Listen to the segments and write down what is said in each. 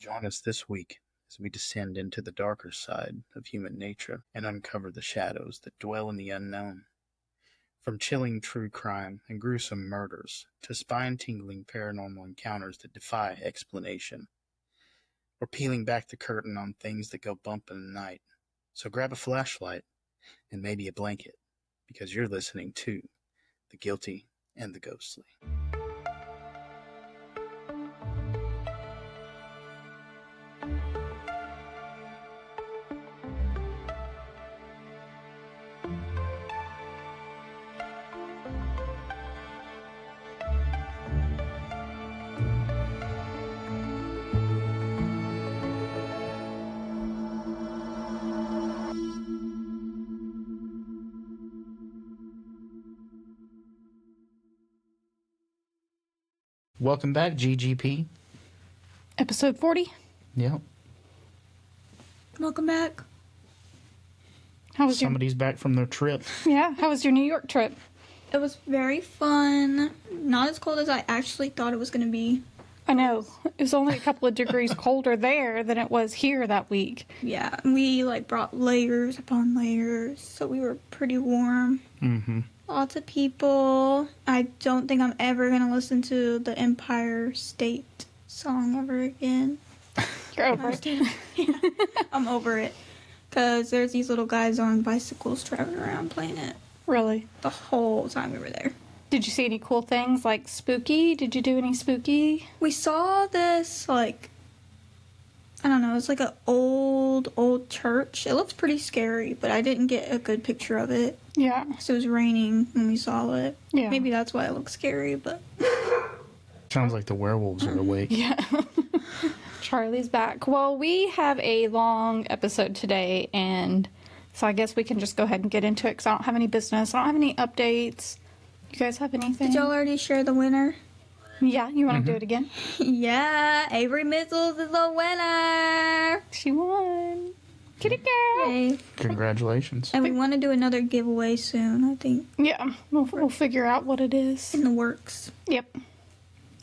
Join us this week as we descend into the darker side of human nature and uncover the shadows that dwell in the unknown. From chilling true crime and gruesome murders to spine-tingling paranormal encounters that defy explanation, we're peeling back the curtain on things that go bump in the night. So grab a flashlight and maybe a blanket, because you're listening to The Guilty and the Ghostly. Welcome back, GGP. Episode 40. Yep. Welcome back. How was Somebody's back from their trip. How was your New York trip? It was very fun. Not as cold as I actually thought it was going to be. I know. It was only a couple of degrees colder there than it was here that week. Yeah, we brought layers upon layers, so we were pretty warm. Mm-hmm. Lots of people. I don't think I'm ever going to listen to the Empire State song ever again. You're over it. Yeah, I'm over it. Because there's these little guys on bicycles driving around playing it Really? the whole time we were there. Did you see any cool things like spooky? Did you do any spooky? We saw this, I don't know, it's like an old church. It looks pretty scary, but I didn't get a good picture of it. Yeah. So it was raining when we saw it. Yeah. Maybe that's why it looks scary, but... Sounds like the werewolves are awake. Yeah. Charlie's back. Well, we have a long episode today, and so I guess we can just go ahead and get into it because I don't have any business. I don't have any updates. You guys have anything? Did y'all already share the winner? Yeah, you want to do it again? Yeah, Avery Mizzles is the winner! She won. Kitty girl. Yay. Congratulations. And we want to do another giveaway soon, I think. Yeah, we'll figure out what it is. In the works. Yep.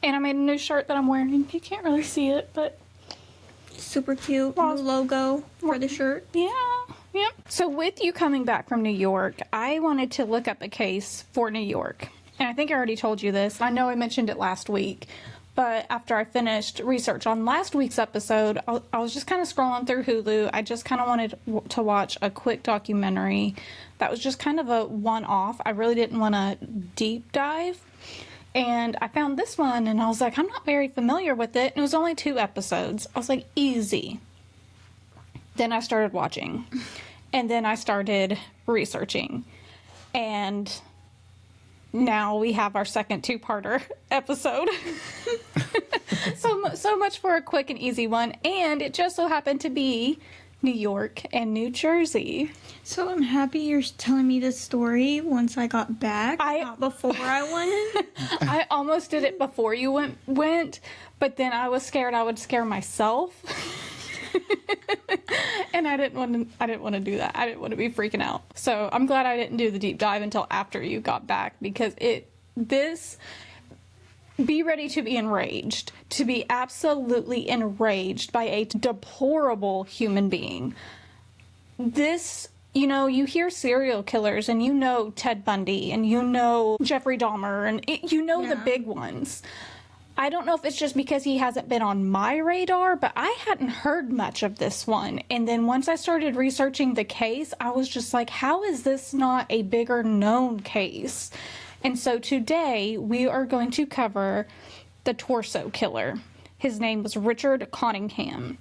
And I made a new shirt that I'm wearing. You can't really see it, but... Super cute. New logo for the shirt. Yeah. Yep. So with you coming back from New York, I wanted to look up a case for New York. And I think I already told you this. I know I mentioned it last week. But after I finished research on last week's episode, I was just kind of scrolling through Hulu. I just kind of wanted to watch a quick documentary that was just kind of a one-off. I really didn't want to deep dive. And I found this one, and I was like, I'm not very familiar with it. And it was only 2 episodes. I was like, easy. Then I started watching. And then I started researching. And now we have our second 2-parter episode. So much for a quick and easy one. And it just so happened to be New York and New Jersey. So I'm happy you're telling me this story once I got back, not before I went. I almost did it before you went, but then I was scared I would scare myself. And I didn't want to do that. I didn't want to be freaking out. So I'm glad I didn't do the deep dive until after you got back, because be ready to be enraged, to be absolutely enraged by a deplorable human being. This, you hear serial killers, and Ted Bundy, and Jeffrey Dahmer, and the big ones. I don't know if it's just because he hasn't been on my radar, but I hadn't heard much of this one. And then once I started researching the case, I was just like, how is this not a bigger known case? And so today we are going to cover the torso killer. His name was Richard Cottingham.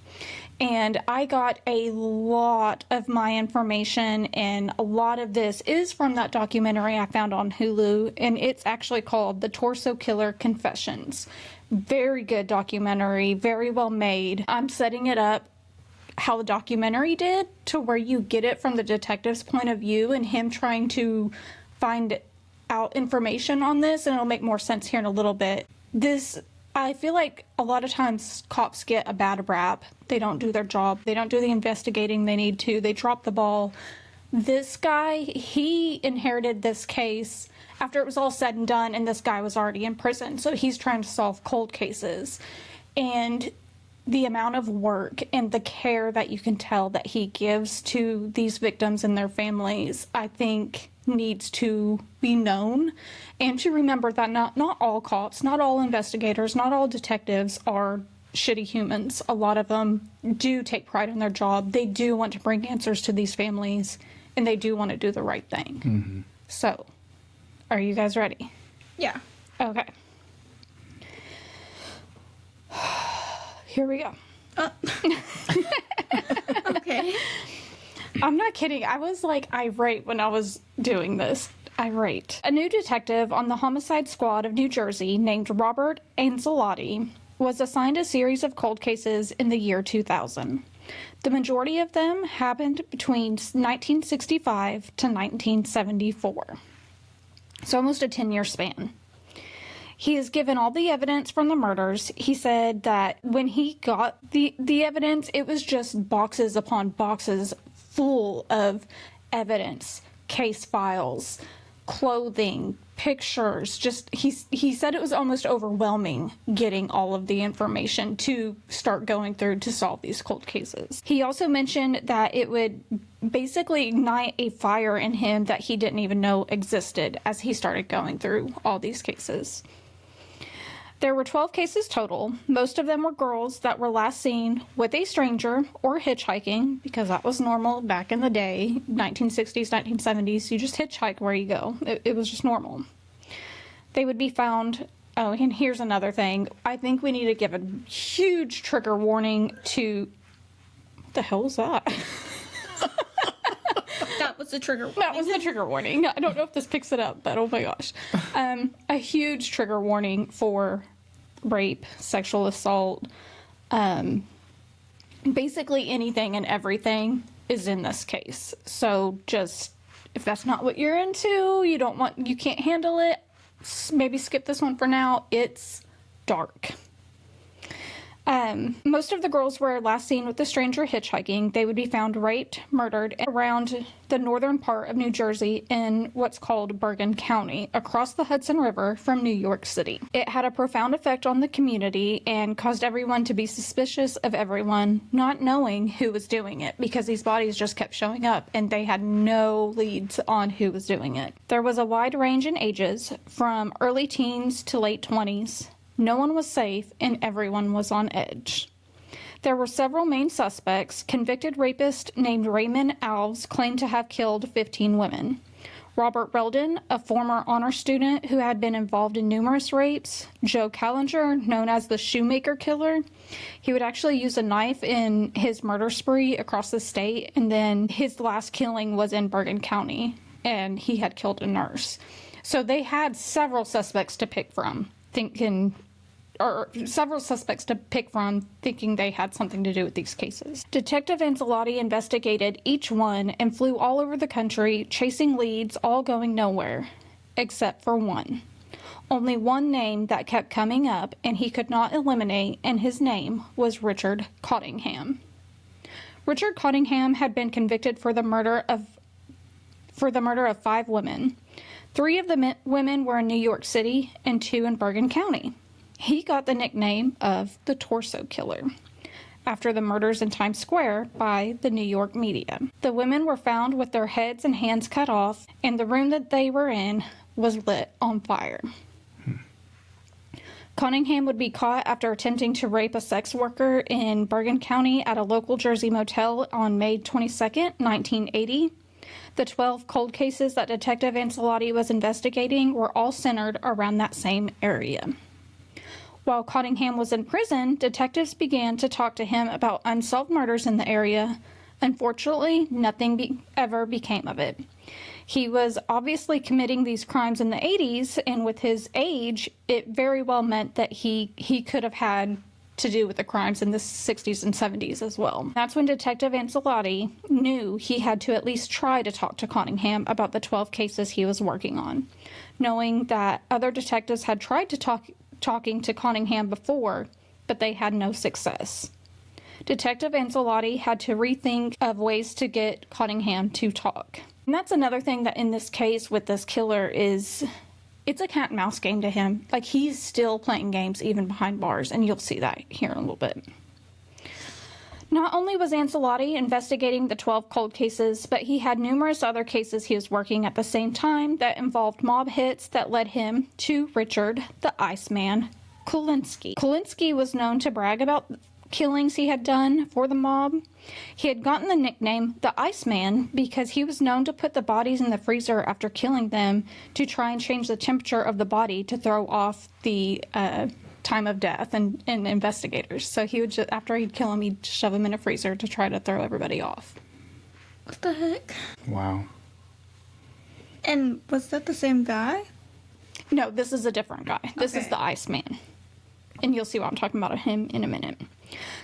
And I got a lot of my information, and a lot of this is from that documentary I found on Hulu, and it's actually called The Torso Killer Confessions. Very good documentary, very well made. I'm setting it up how the documentary did, to where you get it from the detective's point of view and him trying to find out information on this, and it'll make more sense here in a little bit. I feel like a lot of times cops get a bad rap. They don't do their job. They don't do the investigating they need to. They drop the ball. This guy, he inherited this case after it was all said and done, and this guy was already in prison. So he's trying to solve cold cases. And the amount of work and the care that you can tell that he gives to these victims and their families, I think needs to be known, and to remember that not all cops, not all investigators, not all detectives are shitty humans. A lot of them do take pride in their job. They do want to bring answers to these families, and they do want to do the right thing. Mm-hmm. So, are you guys ready? Yeah. Okay. Here we go. Okay. I'm not kidding. I was like irate when I was doing this. Irate. A new detective on the homicide squad of New Jersey named Robert Ancelotti was assigned a series of cold cases in the year 2000. The majority of them happened between 1965 to 1974. So almost a 10-year span. He is given all the evidence from the murders. He said that when he got the evidence, it was just boxes upon boxes full of evidence, case files, clothing, pictures. Just he said it was almost overwhelming getting all of the information to start going through to solve these cold cases. He also mentioned that it would basically ignite a fire in him that he didn't even know existed as he started going through all these cases. There were 12 cases total. Most of them were girls that were last seen with a stranger or hitchhiking, because that was normal back in the day, 1960s, 1970s. You just hitchhike where you go. It was just normal. They would be found. Oh, and here's another thing. I think we need to give a huge trigger warning to... What the hell is that? That was the trigger warning. That was the trigger warning. I don't know if this picks it up, but oh my gosh. A huge trigger warning for rape, sexual assault, basically anything and everything is in this case. So just, if that's not what you're into, you can't handle it, maybe skip this one for now. It's dark. Most of the girls were last seen with the stranger hitchhiking. They would be found raped, murdered around the northern part of New Jersey in what's called Bergen County, across the Hudson River from New York City. It had a profound effect on the community and caused everyone to be suspicious of everyone, not knowing who was doing it, because these bodies just kept showing up and they had no leads on who was doing it. There was a wide range in ages, from early teens to late 20s. No one was safe, and everyone was on edge. There were several main suspects. Convicted rapist named Raymond Alves claimed to have killed 15 women. Robert Reldon, a former honor student who had been involved in numerous rapes. Joe Callinger, known as the Shoemaker Killer. He would actually use a knife in his murder spree across the state, and then his last killing was in Bergen County, and he had killed a nurse. So they had several suspects to pick from, thinking they had something to do with these cases. Detective Ancelotti investigated each one and flew all over the country, chasing leads, all going nowhere, except for one. Only one name that kept coming up, and he could not eliminate, and his name was Richard Cottingham. Richard Cottingham had been convicted for the murder of 5 women. 3 of the women were in New York City and 2 in Bergen County. He got the nickname of the Torso Killer, after the murders in Times Square by the New York media. The women were found with their heads and hands cut off, and the room that they were in was lit on fire. Cottingham would be caught after attempting to rape a sex worker in Bergen County at a local Jersey motel on May 22nd, 1980. The 12 cold cases that Detective Ancelotti was investigating were all centered around that same area. While Cottingham was in prison, detectives began to talk to him about unsolved murders in the area. Unfortunately, nothing ever became of it. He was obviously committing these crimes in the 80s, and with his age, it very well meant that he could have had to do with the crimes in the 60s and 70s as well. That's when Detective Ancelotti knew he had to at least try to talk to Cottingham about the 12 cases he was working on, knowing that other detectives had tried to talking to Cottingham before, but they had no success. Detective Ancelotti had to rethink of ways to get Cottingham to talk. And that's another thing that in this case with this killer is, it's a cat and mouse game to him. Like, he's still playing games even behind bars, and you'll see that here in a little bit. Not only was Ancelotti investigating the 12 cold cases, but he had numerous other cases he was working at the same time that involved mob hits that led him to Richard the Iceman Kulinski. Kulinski was known to brag about killings he had done for the mob. He had gotten the nickname the Iceman because he was known to put the bodies in the freezer after killing them to try and change the temperature of the body to throw off the time of death and investigators. So he would just, after he'd kill him, he'd shove him in a freezer to try to throw everybody off. What the heck? Wow. And was that the same guy? No, this is a different guy. This is Okay. the Iceman. And you'll see what I'm talking about him in a minute.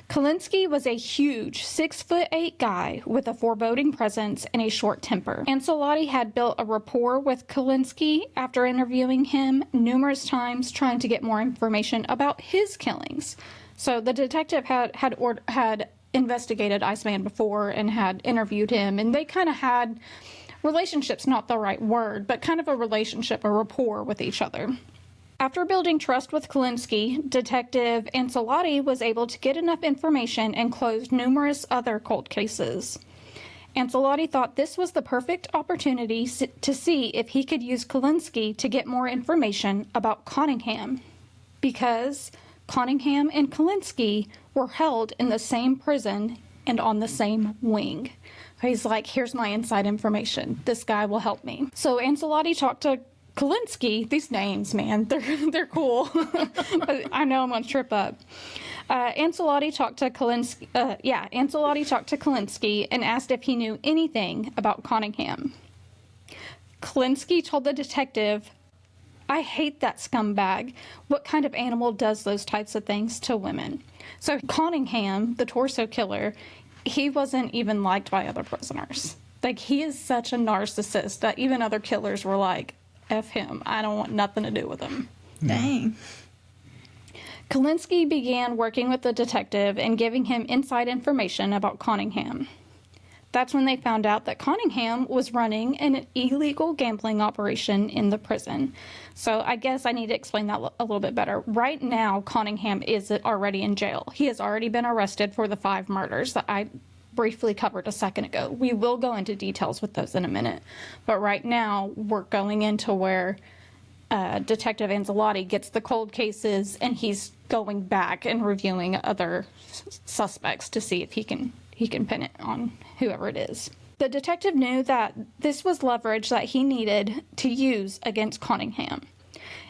Kulinski was a huge 6'8" guy with a foreboding presence and a short temper. Ancelotti had built a rapport with Kulinski after interviewing him numerous times, trying to get more information about his killings. So the detective had investigated Iceman before and had interviewed him, and they kind of had relationships, not the right word, but kind of a relationship, a rapport with each other. After building trust with Kulinski, Detective Ancelotti was able to get enough information and closed numerous other cold cases. Ancelotti thought this was the perfect opportunity to see if he could use Kulinski to get more information about Cottingham, because Cottingham and Kulinski were held in the same prison and on the same wing. He's like, here's my inside information. This guy will help me. So Ancelotti talked to Kulinski. These names, man, they're cool. But I know I'm gonna trip up. Ancelotti talked to Kulinski. Ancelotti talked to Kulinski and asked if he knew anything about Cottingham. Kulinski told the detective, "I hate that scumbag. What kind of animal does those types of things to women?" So Cottingham, the torso killer, he wasn't even liked by other prisoners. Like, he is such a narcissist that even other killers were like, F him. I don't want nothing to do with him. Dang. Kulinski began working with the detective and giving him inside information about Cottingham. That's when they found out that Cottingham was running an illegal gambling operation in the prison. So I guess I need to explain that a little bit better. Right now, Cottingham is already in jail. He has already been arrested for the 5 murders that I briefly covered a second ago. We will go into details with those in a minute. But right now, we're going into where Detective Ancelotti gets the cold cases, and he's going back and reviewing other suspects to see if he can pin it on whoever it is. The detective knew that this was leverage that he needed to use against Cottingham.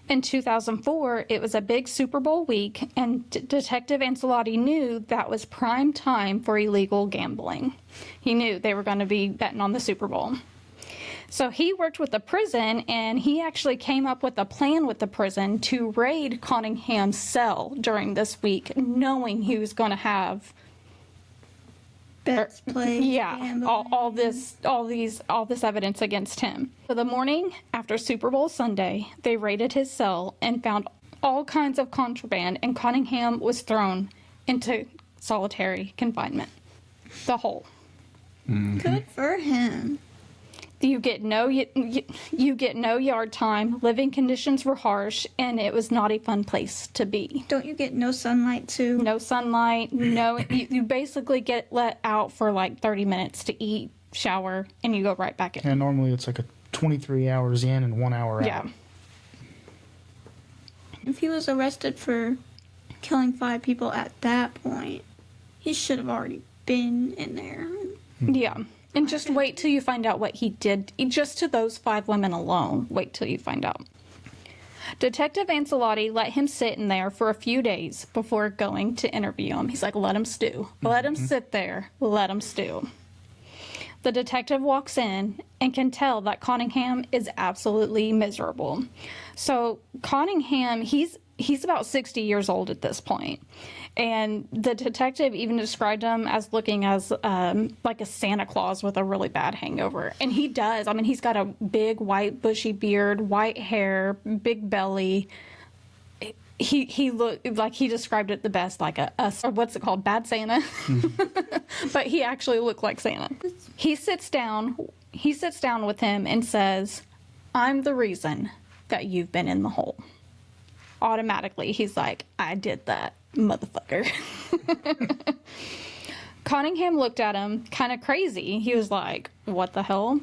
In 2004, it was a big Super Bowl week, and Detective Ancelotti knew that was prime time for illegal gambling. He knew they were going to be betting on the Super Bowl. So he worked with the prison, and he actually came up with a plan with the prison to raid Cottingham's cell during this week, knowing he was going to have Bets played. gambling. all this evidence against him. So the morning after Super Bowl Sunday, they raided his cell and found all kinds of contraband, and Cottingham was thrown into solitary confinement. The whole. Good for him. You get no yard time. Living conditions were harsh, and it was not a fun place to be. Don't you get no sunlight too? No sunlight. You basically get let out for like 30 minutes to eat, shower, and you go right back in. And normally it's like a 23 hours in and 1 hour out. Yeah. If he was arrested for killing 5 people at that point, he should have already been in there. Yeah. And just wait till you find out what he did. Just to those 5 women alone. Wait till you find out. Detective Ancelotti let him sit in there for a few days before going to interview him. He's like, let him stew. Let him sit there. Let him stew. The detective walks in and can tell that Cottingham is absolutely miserable. So Cottingham, he's about 60 years old at this point. And the detective even described him as looking as like a Santa Claus with a really bad hangover. And he does. I mean, he's got a big white bushy beard, white hair, big belly. He looked like, he described it the best, like a or what's it called, bad Santa. But he actually looked like Santa. He sits down with him and says, "I'm the reason that you've been in the hole." Automatically, he's like, "I did that, motherfucker." Cottingham looked at him kind of crazy. He was like, what the hell?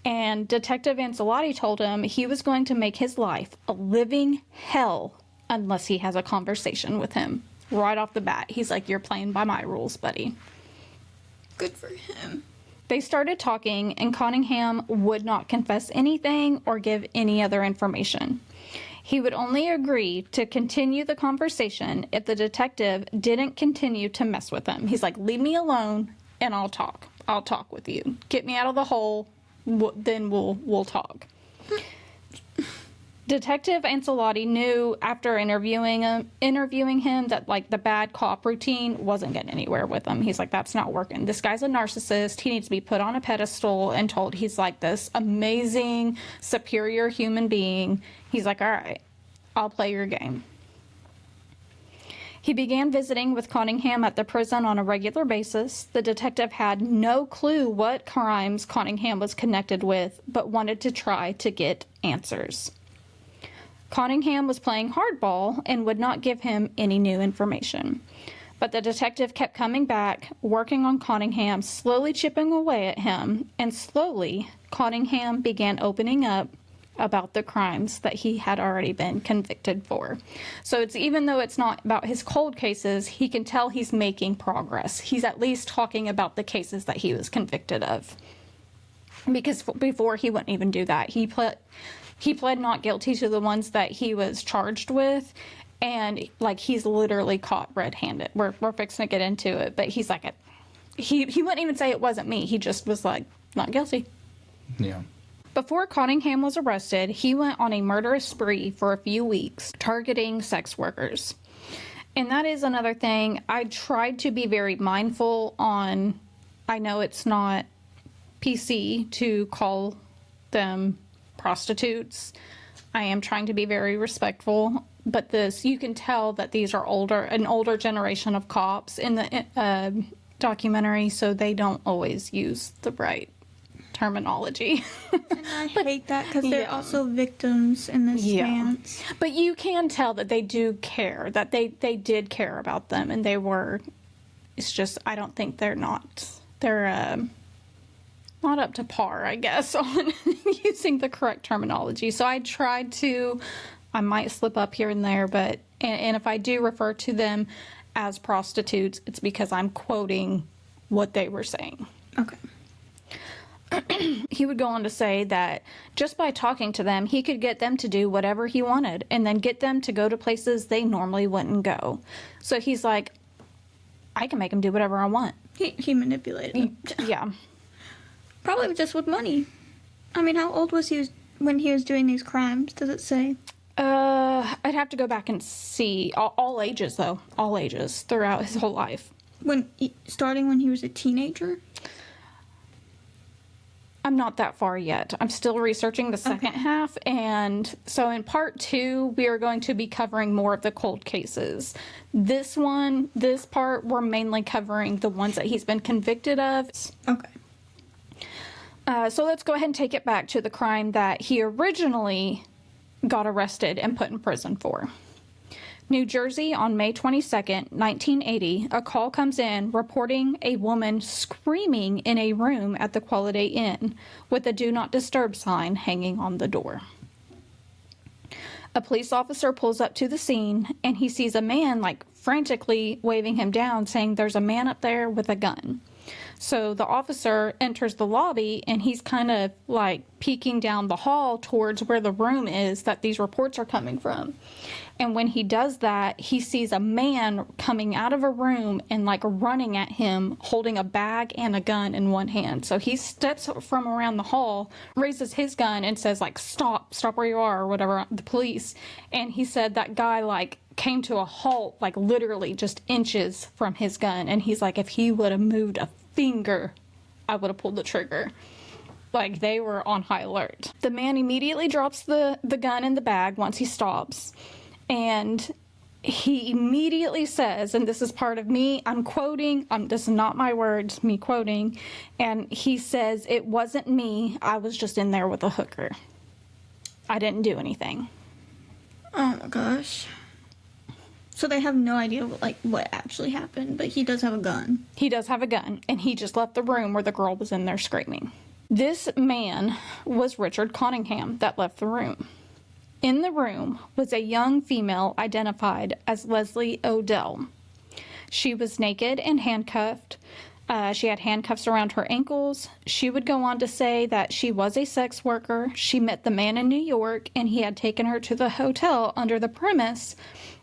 And Detective Ancelotti told him he was going to make his life a living hell unless he has a conversation with him. Right off the bat, he's like, you're playing by my rules, buddy. Good for him. They started talking, and Cottingham would not confess anything or give any other information. He would only agree to continue the conversation if the detective didn't continue to mess with him. He's like, leave me alone and I'll talk. I'll talk with you. Get me out of the hole, then we'll talk. Detective Ancelotti knew after interviewing him that, like, the bad cop routine wasn't getting anywhere with him. He's like, that's not working. This guy's a narcissist. He needs to be put on a pedestal and told he's like this amazing, superior human being. He's like, all right, I'll play your game. He began visiting with Cottingham at the prison on a regular basis. The detective had no clue what crimes Cottingham was connected with, but wanted to try to get answers. Cottingham was playing hardball and would not give him any new information. But the detective kept coming back, working on Cottingham, slowly chipping away at him, and slowly Cottingham began opening up about the crimes that he had already been convicted for. So it's, even though it's not about his cold cases, he can tell he's making progress. He's at least talking about the cases that he was convicted of. Because before, he wouldn't even do that. He pled not guilty to the ones that he was charged with, and, like, he's literally caught red-handed. We're fixing to get into it, but he's like, he wouldn't even say it wasn't me. He just was like, not guilty. Yeah. Before Cottingham was arrested, he went on a murderous spree for a few weeks, targeting sex workers. And that is another thing. I tried to be very mindful on, I know it's not PC to call them prostitutes. I am trying to be very respectful, but you can tell that these are an older generation of cops in the documentary, so they don't always use the right terminology. And I hate that because they're also victims in this stance. But you can tell that they do care, that they did care about them, and it's just, I don't think they're not up to par, I guess, on using the correct terminology. So I tried to, I might slip up here and there, but, and if I do refer to them as prostitutes, it's because I'm quoting what they were saying. Okay. He would go on to say that just by talking to them, he could get them to do whatever he wanted and then get them to go to places they normally wouldn't go. So he's like, I can make them do whatever I want. He manipulated them. Yeah. Probably just with money. I mean, how old was he when he was doing these crimes? Does it say? I'd have to go back and see. All ages, though. All ages throughout his whole life. Starting when he was a teenager? I'm not that far yet. I'm still researching the second half, and so in part 2, we are going to be covering more of the cold cases. This part, we're mainly covering the ones that he's been convicted of. Okay. So let's go ahead and take it back to the crime that he originally got arrested and put in prison for. New Jersey, on May 22nd, 1980, a call comes in reporting a woman screaming in a room at the Quality Inn with a Do Not Disturb sign hanging on the door. A police officer pulls up to the scene, and he sees a man, like, frantically waving him down, saying there's a man up there with a gun. So the officer enters the lobby, and he's kind of, like, peeking down the hall towards where the room is that these reports are coming from. And when he does that, he sees a man coming out of a room and, like, running at him, holding a bag and a gun in one hand. So he steps from around the hall, raises his gun, and says, like, stop where you are, or whatever, the police. And he said that guy, like, came to a halt, like, literally just inches from his gun. And he's like, if he would have moved a finger, I would have pulled the trigger. Like, they were on high alert. The man immediately drops the gun in the bag once he stops. And he immediately says, and this is part of me, I'm quoting, this is not my words, me quoting, and he says, it wasn't me, I was just in there with a hooker. I didn't do anything. Oh my gosh. So they have no idea what actually happened, but he does have a gun. He does have a gun, and he just left the room where the girl was in there screaming. This man was Richard Cottingham that left the room. In the room was a young female identified as Leslie Odell. She was naked and handcuffed. She had handcuffs around her ankles. She would go on to say that she was a sex worker. She met the man in New York, and he had taken her to the hotel under the premise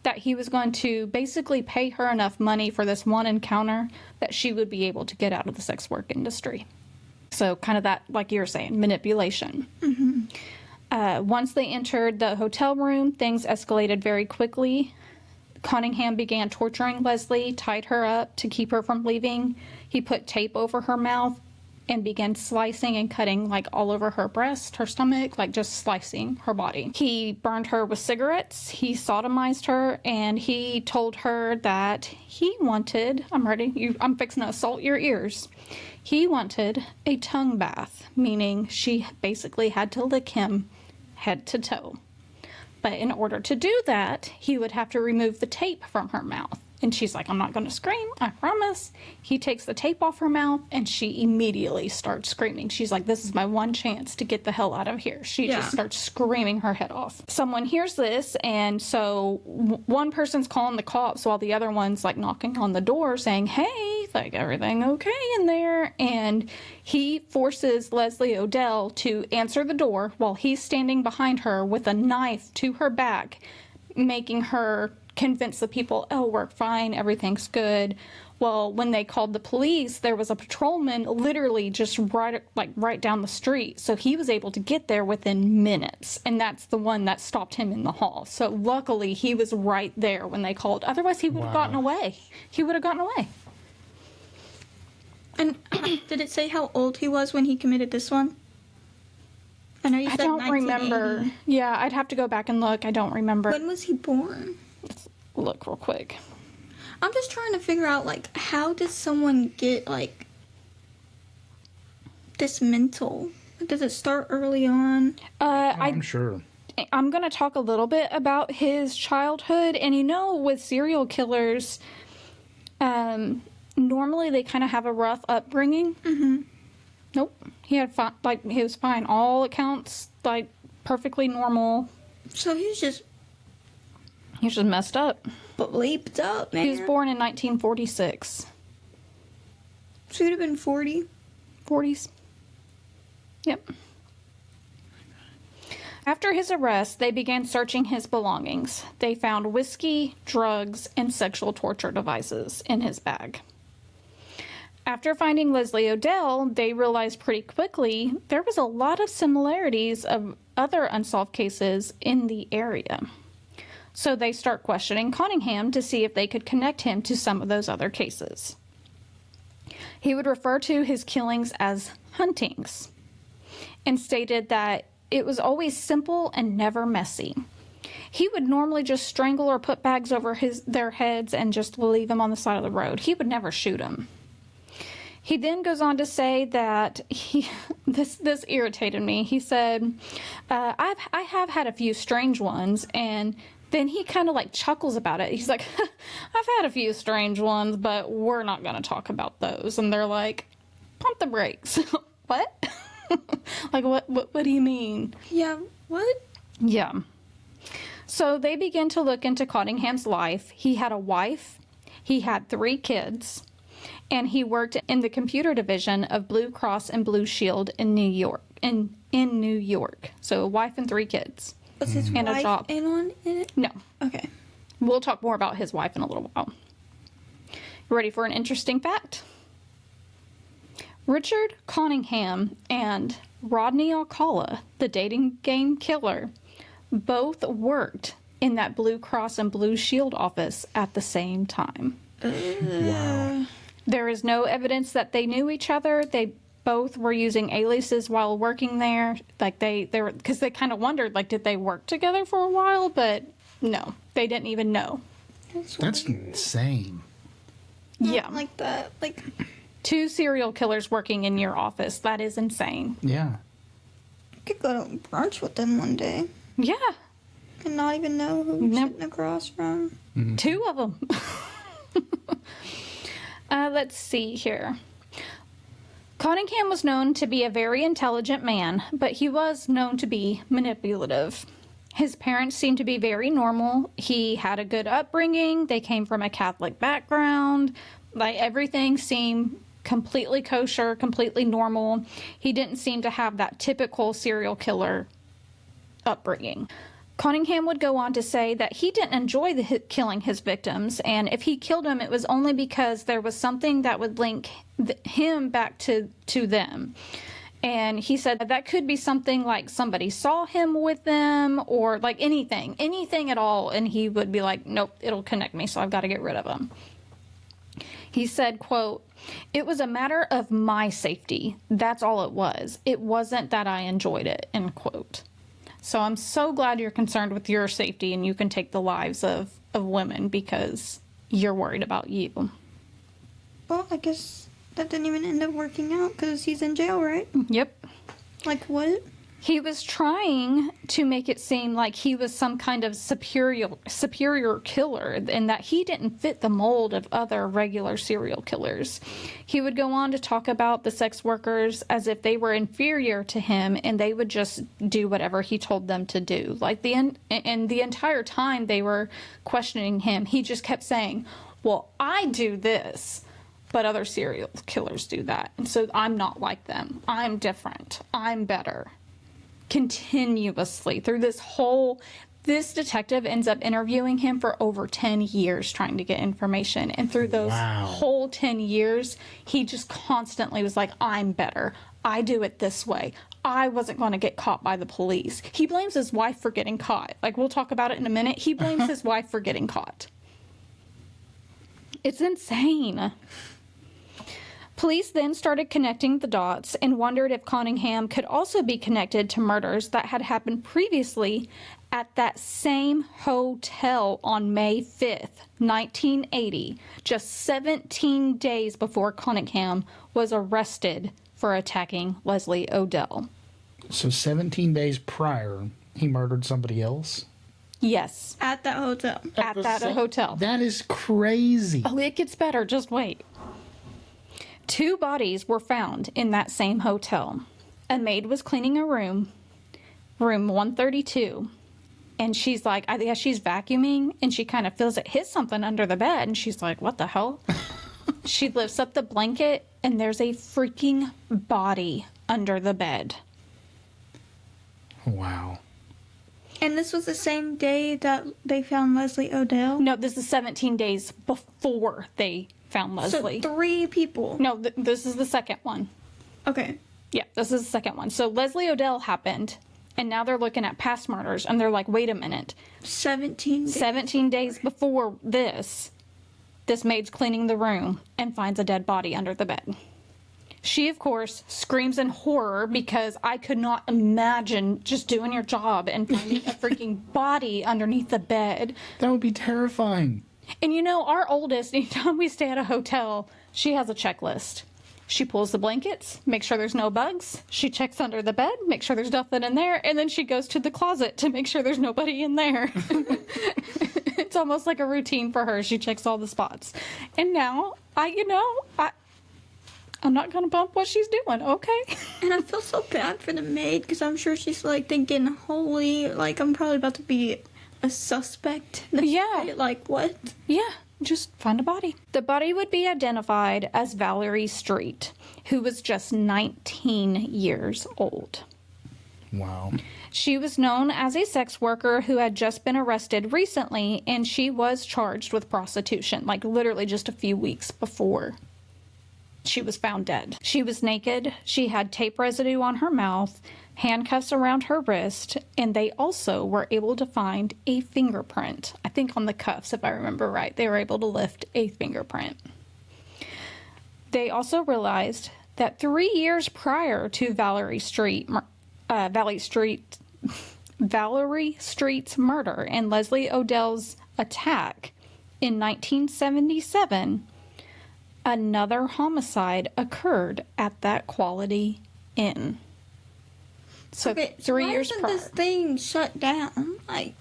that he was going to basically pay her enough money for this one encounter that she would be able to get out of the sex work industry. So kind of that, like you were saying, manipulation. Once they entered the hotel room, things escalated very quickly. Cottingham began torturing Leslie, tied her up to keep her from leaving. He put tape over her mouth and began slicing and cutting all over her breast, her stomach, just slicing her body. He burned her with cigarettes, he sodomized her, and he told her that he wanted, I'm fixing to assault your ears. He wanted a tongue bath, meaning she basically had to lick him head to toe. But in order to do that, he would have to remove the tape from her mouth. And she's like, I'm not going to scream, I promise. He takes the tape off her mouth, and she immediately starts screaming. She's like, this is my one chance to get the hell out of here. She just starts screaming her head off. Someone hears this, and so one person's calling the cops while the other one's knocking on the door saying, hey, everything okay in there? And he forces Leslie Odell to answer the door while he's standing behind her with a knife to her back, making her convince the people, oh, we're fine, everything's good. Well, when they called the police, there was a patrolman literally just right down the street. So he was able to get there within minutes. And that's the one that stopped him in the hall. So luckily, he was right there when they called. Otherwise, he would have gotten away. He would have gotten away. And did it say how old he was when he committed this one? I know you said 1980. I don't remember. Yeah, I'd have to go back and look. I don't remember. When was he born? Let's look real quick. I'm just trying to figure out, how does someone get, this mental? Does it start early on? I'm sure. I'm going to talk a little bit about his childhood. And with serial killers, normally they kind of have a rough upbringing. Mm-hmm. Nope. He had he was fine. All accounts, perfectly normal. So he's just messed up. Bleeped up, man. He was born in 1946. So he'd have been 40? 40s. Yep. After his arrest, they began searching his belongings. They found whiskey, drugs, and sexual torture devices in his bag. After finding Leslie Odell, they realized pretty quickly there was a lot of similarities of other unsolved cases in the area. So they start questioning Cottingham to see if they could connect him to some of those other cases. He would refer to his killings as huntings and stated that it was always simple and never messy. He would normally just strangle or put bags over their heads and just leave them on the side of the road. He would never shoot them. He then goes on to say that this irritated me. He said, I have had a few strange ones, and then he kind of chuckles about it. He's like, I've had a few strange ones, but we're not going to talk about those. And they're like, pump the brakes. What? What do you mean? Yeah, what? Yeah. So they begin to look into Cottingham's life. He had a wife. He had 3 kids. And he worked in the computer division of Blue Cross and Blue Shield in New York. In New York. So a wife and 3 kids. Was his and wife a job. in it? No. Okay. We'll talk more about his wife in a little while. You ready for an interesting fact? Richard Cottingham and Rodney Alcala, the dating game killer, both worked in that Blue Cross and Blue Shield office at the same time. Wow. There is no evidence that they knew each other. They both were using aliases while working there. They were, because they kind of wondered, did they work together for a while? But no, they didn't even know. That's insane. Yeah. Like that. 2 serial killers working in your office. That is insane. Yeah. I could go to brunch with them one day. Yeah. and not even know who you're Nope. sitting across from. Two of them. Let's see here. Cottingham was known to be a very intelligent man, but he was known to be manipulative. His parents seemed to be very normal. He had a good upbringing. They came from a Catholic background. Like, everything seemed completely kosher, completely normal. He didn't seem to have that typical serial killer upbringing. Cottingham would go on to say that he didn't enjoy killing his victims, and if he killed them, it was only because there was something that would link him back to them. And he said that could be something like somebody saw him with them, or like anything at all, and he would be like, nope, it'll connect me, so I've got to get rid of him. He said, quote, "It was a matter of my safety. That's all it was. It wasn't that I enjoyed it," end quote. So I'm so glad you're concerned with your safety and you can take the lives of women because you're worried about you. Well, I guess that didn't even end up working out because he's in jail, right? Yep. Like what? He was trying to make it seem like he was some kind of superior killer and that he didn't fit the mold of other regular serial killers. He would go on to talk about the sex workers as if they were inferior to him and they would just do whatever he told them to do. Like the entire time they were questioning him, he just kept saying, well, I do this, but other serial killers do that. And so I'm not like them. I'm different. I'm better. Continuously through this detective ends up interviewing him for over 10 years trying to get information, and through those whole 10 years he just constantly was like, I'm better, I do it this way, I wasn't going to get caught by the police. He blames his wife for getting caught. Like, we'll talk about it in a minute. He blames his wife for getting caught. It's insane. Police then started connecting the dots and wondered if Cottingham could also be connected to murders that had happened previously at that same hotel on May 5th, 1980, just 17 days before Cottingham was arrested for attacking Leslie Odell. So 17 days prior, he murdered somebody else? Yes. At that hotel. At that hotel. That is crazy. Oh, it gets better. Just wait. 2 bodies were found in that same hotel. A maid was cleaning a room 132, and she's like, I guess she's vacuuming, and she kind of feels it hit something under the bed, and she's like, what the hell? She lifts up the blanket, and there's a freaking body under the bed. Wow. And this was the same day that they found Leslie Odell? No, this is 17 days before they found Leslie. So 3 people. No, this is the second one. Okay. Yeah, this is the second one. So Leslie Odell happened, and now they're looking at past murders, and they're like, wait a minute. 17 days. 17 days before this maid's cleaning the room and finds a dead body under the bed. She, of course, screams in horror because I could not imagine just doing your job and finding a freaking body underneath the bed. That would be terrifying. And you know, our oldest, anytime we stay at a hotel, she has a checklist. She pulls the blankets, makes sure there's no bugs. She checks under the bed, makes sure there's nothing in there, and then she goes to the closet to make sure there's nobody in there. It's almost like a routine for her. She checks all the spots. And now, I'm not going to bump what she's doing, okay? And I feel so bad for the maid because I'm sure she's like thinking, holy, like I'm probably about to be a suspect. Yeah. Like what? Yeah, just find a body. The body would be identified as Valerie Street, who was just 19 years old. Wow. She was known as a sex worker who had just been arrested recently, and she was charged with prostitution, like literally just a few weeks before she was found dead. She was naked, she had tape residue on her mouth, handcuffs around her wrist, and they also were able to find a fingerprint. I think on the cuffs, if I remember right, they were able to lift a fingerprint. They also realized that 3 years prior to Valerie Street's murder and Leslie Odell's attack in 1977, another homicide occurred at that Quality Inn. So Okay, 3 years why prior. isn't this thing shut down? Like,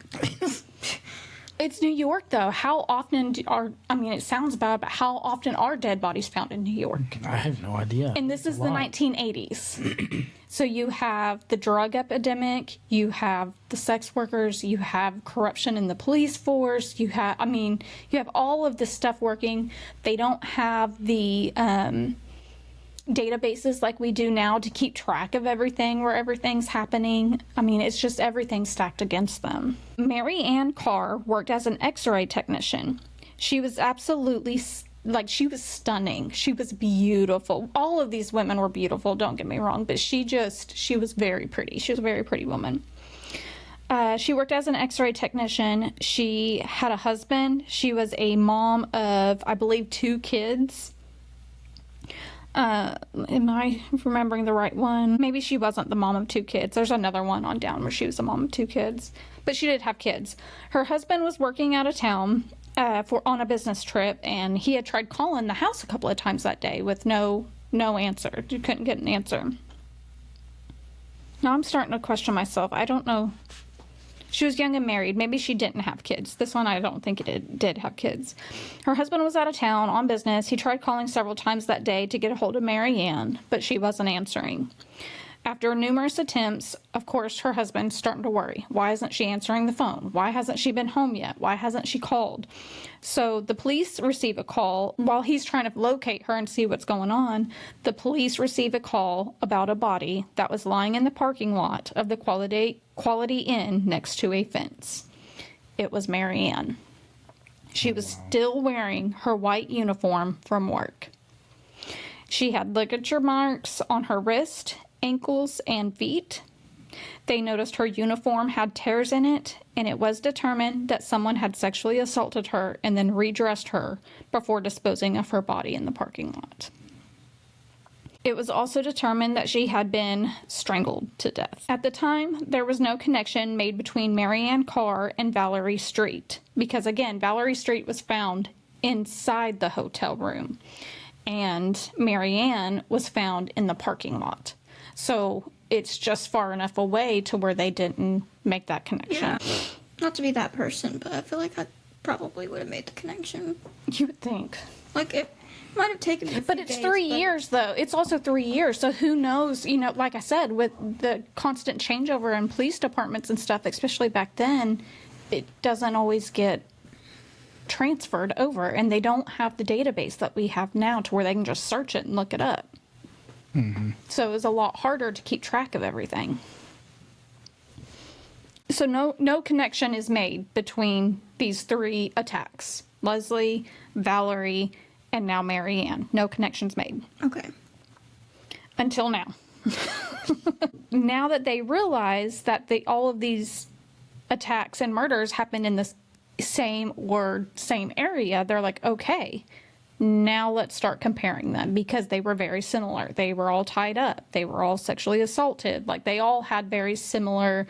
It's New York, though. How often it sounds bad, but how often are dead bodies found in New York? I have no idea. And this is the lot. 1980s. So you have the drug epidemic, you have the sex workers, you have corruption in the police force, you have all of this stuff working. They don't have the databases like we do now to keep track of everything, where everything's happening. I mean, it's just everything stacked against them. Mary Ann Carr worked as an x-ray technician. She was absolutely, she was stunning. She was beautiful. All of these women were beautiful, don't get me wrong, but she was very pretty. She was a very pretty woman. She worked as an x-ray technician. She had a husband. She was a mom of, I believe, 2 kids. Am I remembering the right one? Maybe she wasn't the mom of 2 kids. There's another one on down where she was the mom of 2 kids. But she did have kids. Her husband was working out of town on a business trip, and he had tried calling the house a couple of times that day with no answer. You couldn't get an answer. Now I'm starting to question myself. I don't know. She was young and married. Maybe she didn't have kids. This one, I don't think it did have kids. Her husband was out of town on business. He tried calling several times that day to get a hold of Mary Ann, but she wasn't answering. After numerous attempts, of course, her husband's starting to worry. Why isn't she answering the phone? Why hasn't she been home yet? Why hasn't she called? So the police receive a call. While he's trying to locate her and see what's going on, the police receive a call about a body that was lying in the parking lot of the Quality Inn next to a fence. It was Mary Ann. She was still wearing her white uniform from work. She had ligature marks on her wrist, ankles, and feet. They noticed her uniform had tears in it, and it was determined that someone had sexually assaulted her and then redressed her before disposing of her body in the parking lot. It was also determined that she had been strangled to death. At the time, there was no connection made between Mary Ann Carr and Valerie Street, because again, Valerie Street was found inside the hotel room, and Mary Ann was found in the parking lot. So it's just far enough away to where they didn't make that connection. yeah. Not to be that person, but I feel like I probably would have made the connection. You would think. Like, it might have taken me a But few it's days, 3 years, though. It's also 3 years. So who knows, like I said, with the constant changeover in police departments and stuff, especially back then, it doesn't always get transferred over. And they don't have the database that we have now to where they can just search it and look it up. Mm-hmm. So it was a lot harder to keep track of everything. So no connection is made between these 3 attacks. Leslie, Valerie, and now Mary Ann. No connections made. Okay. Until now. Now that they realize that all of these attacks and murders happened in the same area, they're like, okay, now let's start comparing them, because they were very similar. They were all tied up. They were all sexually assaulted. Like, they all had very similar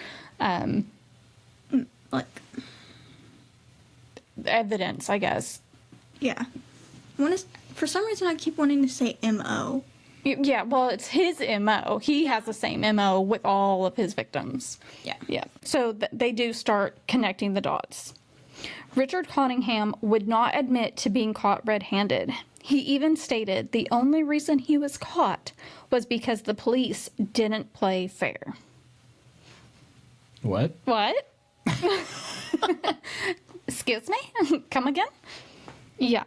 evidence, I guess. Yeah. For some reason, I keep wanting to say M.O. Yeah, well, it's his MO. He has the same MO with all of his victims. Yeah. Yeah. So they do start connecting the dots. Richard Cottingham would not admit to being caught red-handed. He even stated the only reason he was caught was because the police didn't play fair. What? What? Excuse me? Come again? Yeah.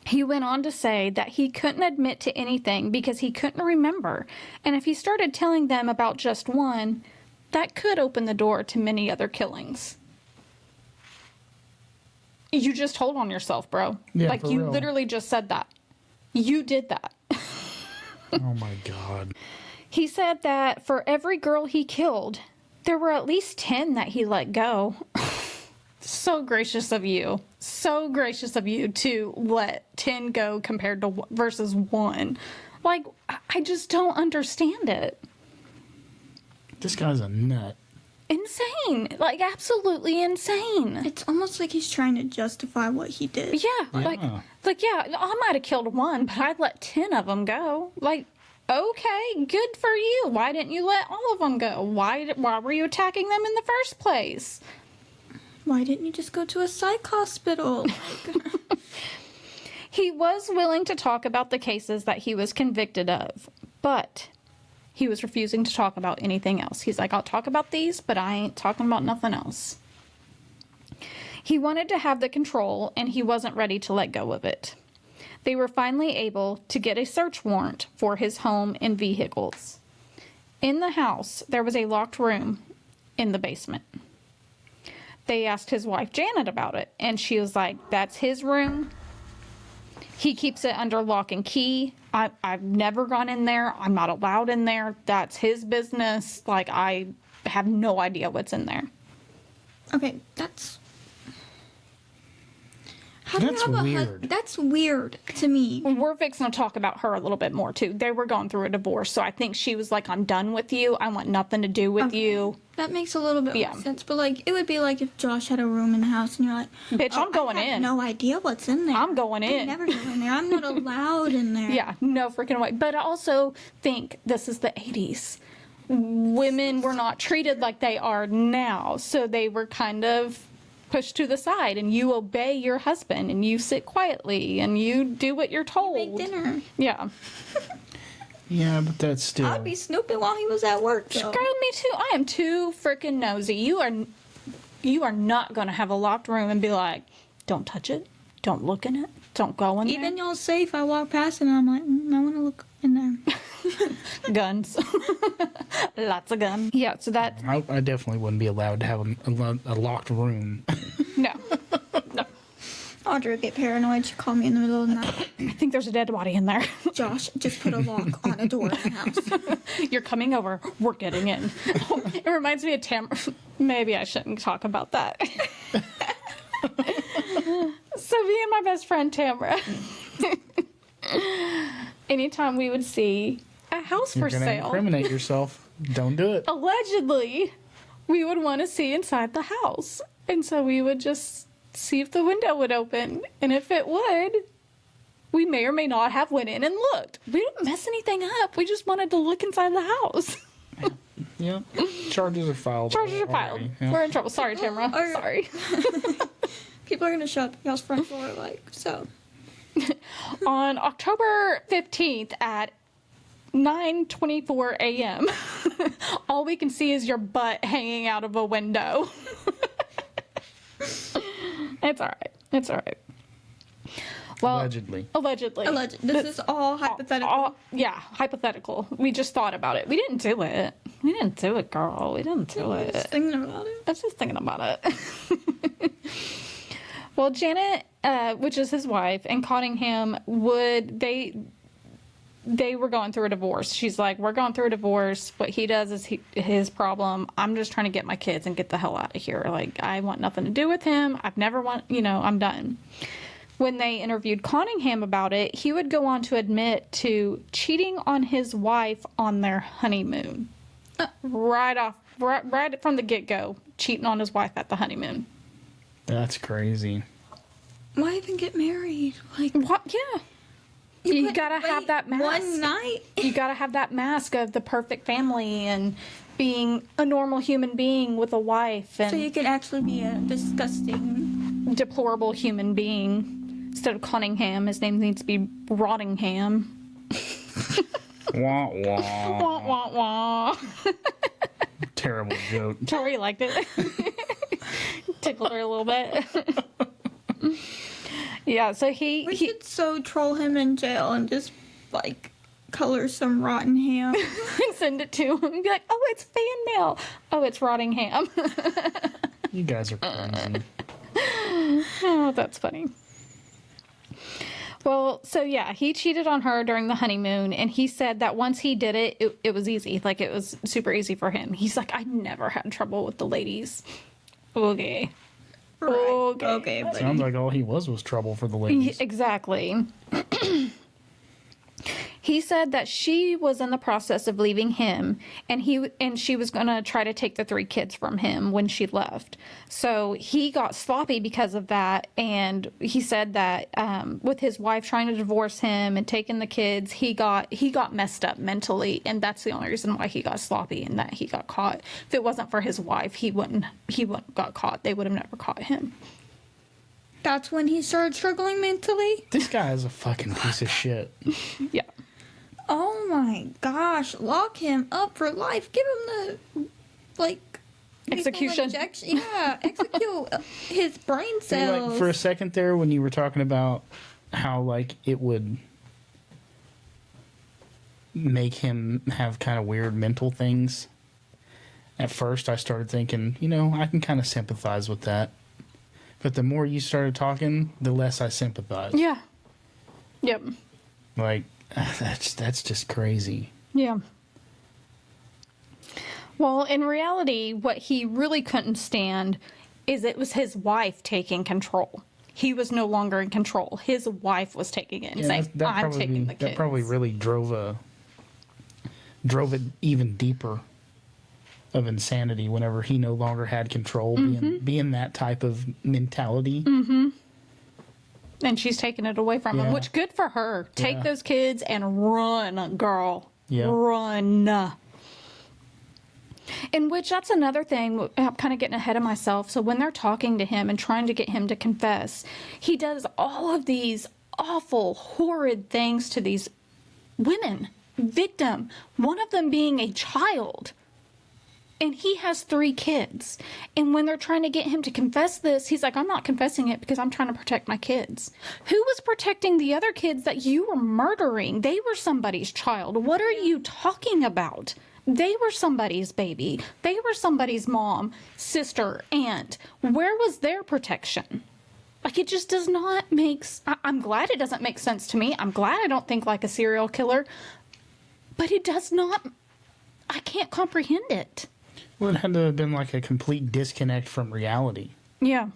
He went on to say that he couldn't admit to anything because he couldn't remember. And if he started telling them about just one, that could open the door to many other killings. You just told on yourself, bro. Yeah, like, for you real. literally just said that. You did that. Oh my God. He said that for every girl he killed, there were at least 10 that he let go. So gracious of you. So gracious of you to let 10 go compared to versus 1. Like, I just don't understand it. This guy's a nut. Insane. Like, absolutely insane. It's almost like he's trying to justify what he did. Yeah. Like, yeah, I might have killed 1, but I'd let 10 of them go. Like, Okay, good for you. Why didn't you let all of them go? Why were you attacking them in the first place? Why didn't you just go to a psych hospital? He was willing to talk about the cases that he was convicted of, but he was refusing to talk about anything else. He's like, I'll talk about these, but I ain't talking about nothing else. He wanted to have the control, and he wasn't ready to let go of it. They were finally able to get a search warrant for his home and vehicles. In the house, there was a locked room in the basement. They asked his wife, Janet, about it, and she was like, that's his room. He keeps it under lock and key. I've never gone in there. I'm not allowed in there. That's his business. Like, I have no idea what's in there. Okay, that's... How do you That's have weird. That's weird to me. We're fixing to talk about her a little bit more, too. They were going through a divorce, so I think she was like, I'm done with you. I want nothing to do with you. That makes a little bit Yeah. more sense. But, like, it would be like if Josh had a room in the house and you're like, Bitch, I'm going I have in. no idea what's in there. I'm going I in. never go in there. I'm not allowed in there. Yeah, no freaking way. But I also think this is the 80s. Women were not treated like they are now, so they were kind of pushed to the side, and you obey your husband, and you sit quietly, and you do what you're told. Make dinner. Yeah. Yeah, but that's still. I'd be snooping while he was at work, though. Girl, me too. I am too freaking nosy. You are not going to have a locked room and be like, don't touch it, don't look in it, don't go in Even y'all safe, I walk past it and I'm like, I want to look in there. there. Guns. Lots of guns. Yeah, so that... I definitely wouldn't be allowed to have a locked room. No. No. Audrey would get paranoid. She'd call me in the middle of the night. I think there's a dead body in there. Josh, just put a lock on a door in the house. You're coming over. We're getting in. It reminds me of Tamra. Maybe I shouldn't talk about that. So me and my best friend Tamra, anytime we would see a house You're for gonna sale, incriminate yourself. Don't do it. allegedly, we would want to see inside the house. And so we would just see if the window would open. And if it would, we may or may not have went in and looked. We didn't mess anything up. We just wanted to look inside the house. Yeah. Charges are filed. Charges are filed. already. Yeah. We're in trouble. Sorry, Tamra. Are- Sorry. People are going to show up at y'all's front door, like, so. On October 15th at 9:24 a.m., all we can see is your butt hanging out of a window. It's all right. It's all right. Well, Allegedly. Allegedly. This is all hypothetical. Yeah, hypothetical. We just thought about it. We didn't do it. We didn't do it, girl. We didn't do I was it. thinking about it. I was just thinking about it. Well, Janet, which is his wife, and Cottingham they were going through a divorce. She's like, we're going through a divorce. What he does is his problem. I'm just trying to get my kids and get the hell out of here. Like, I want nothing to do with him. I'm done. When they interviewed Cottingham about it, he would go on to admit to cheating on his wife on their honeymoon. Right from the get-go, cheating on his wife at the honeymoon. That's crazy. Why even get married? Like, What? Yeah. You couldn't gotta have wait that mask. one night. You gotta have that mask of the perfect family and being a normal human being with a wife and So you could actually be a disgusting. deplorable human being. Instead of Cottingham, his name needs to be Rottingham. Wah wah. Wah, wah, wah. Terrible joke. Tori liked it. Tickled her a little bit. Yeah, so We he should so troll him in jail and just, like, color some rotten ham. send it to him and be like, oh, it's fan mail. Oh, it's Rottingham. You guys are crazy. Oh, that's funny. Well, so yeah, he cheated on her during the honeymoon, and he said that once he did it was easy. Like, it was super easy for him. He's like, I never had trouble with the ladies. Okay. Right. Okay. Okay, but Sounds like all he was trouble for the ladies. Exactly. He said that she was in the process of leaving him, and she was going to try to take the 3 kids from him when she left. So he got sloppy because of that, and he said that with his wife trying to divorce him and taking the kids, he got messed up mentally, and that's the only reason why he got sloppy and that he got caught. If it wasn't for his wife, he wouldn't got caught. They would have never caught him. That's when he started struggling mentally? This guy is a fucking piece of shit. Yeah. Oh my gosh. Lock him up for life. Give him the, like... Execution. Injection. Yeah, execute his brain cells. Like, for a second there, when you were talking about how, like, it would make him have kind of weird mental things, at first I started thinking, I can kind of sympathize with that. But the more you started talking, the less I sympathize. Yeah. Yep. Like, that's just crazy. Yeah. Well, in reality, what he really couldn't stand is it was his wife taking control. He was no longer in control. His wife was taking it and saying, I'm taking the kids. That probably really drove it even deeper of insanity whenever he no longer had control, being that type of mentality. Mm-hmm. And she's taking it away from him, which good for her. Take those kids and run, girl. Yeah. Run. In which, that's another thing, I'm kind of getting ahead of myself. So when they're talking to him and trying to get him to confess, he does all of these awful, horrid things to these women, victim, one of them being a child. And he has 3 kids. And when they're trying to get him to confess this, he's like, I'm not confessing it because I'm trying to protect my kids. Who was protecting the other kids that you were murdering? They were somebody's child. What are you talking about? They were somebody's baby. They were somebody's mom, sister, aunt. Where was their protection? Like, it just does not make... I'm glad it doesn't make sense to me. I'm glad I don't think like a serial killer. But it does not... I can't comprehend it. Well, it had to have been like a complete disconnect from reality. Yeah.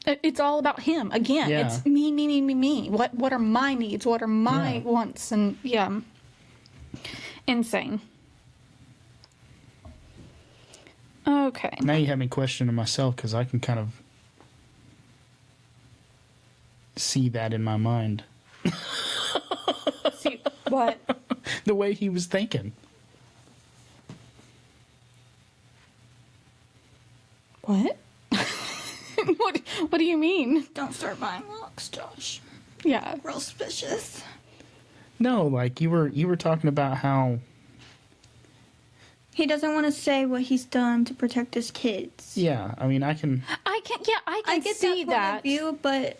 It's all about him. Again, it's me. What are my needs? What are my wants? And, insane. Okay. Now you have me questioning myself because I can kind of see that in my mind. See, what? The way he was thinking. What? What do you mean? Don't start buying locks, Josh. Yeah. Real suspicious. No, like you were talking about how he doesn't want to say what he's done to protect his kids. Yeah, I mean, I can get see that point of view, but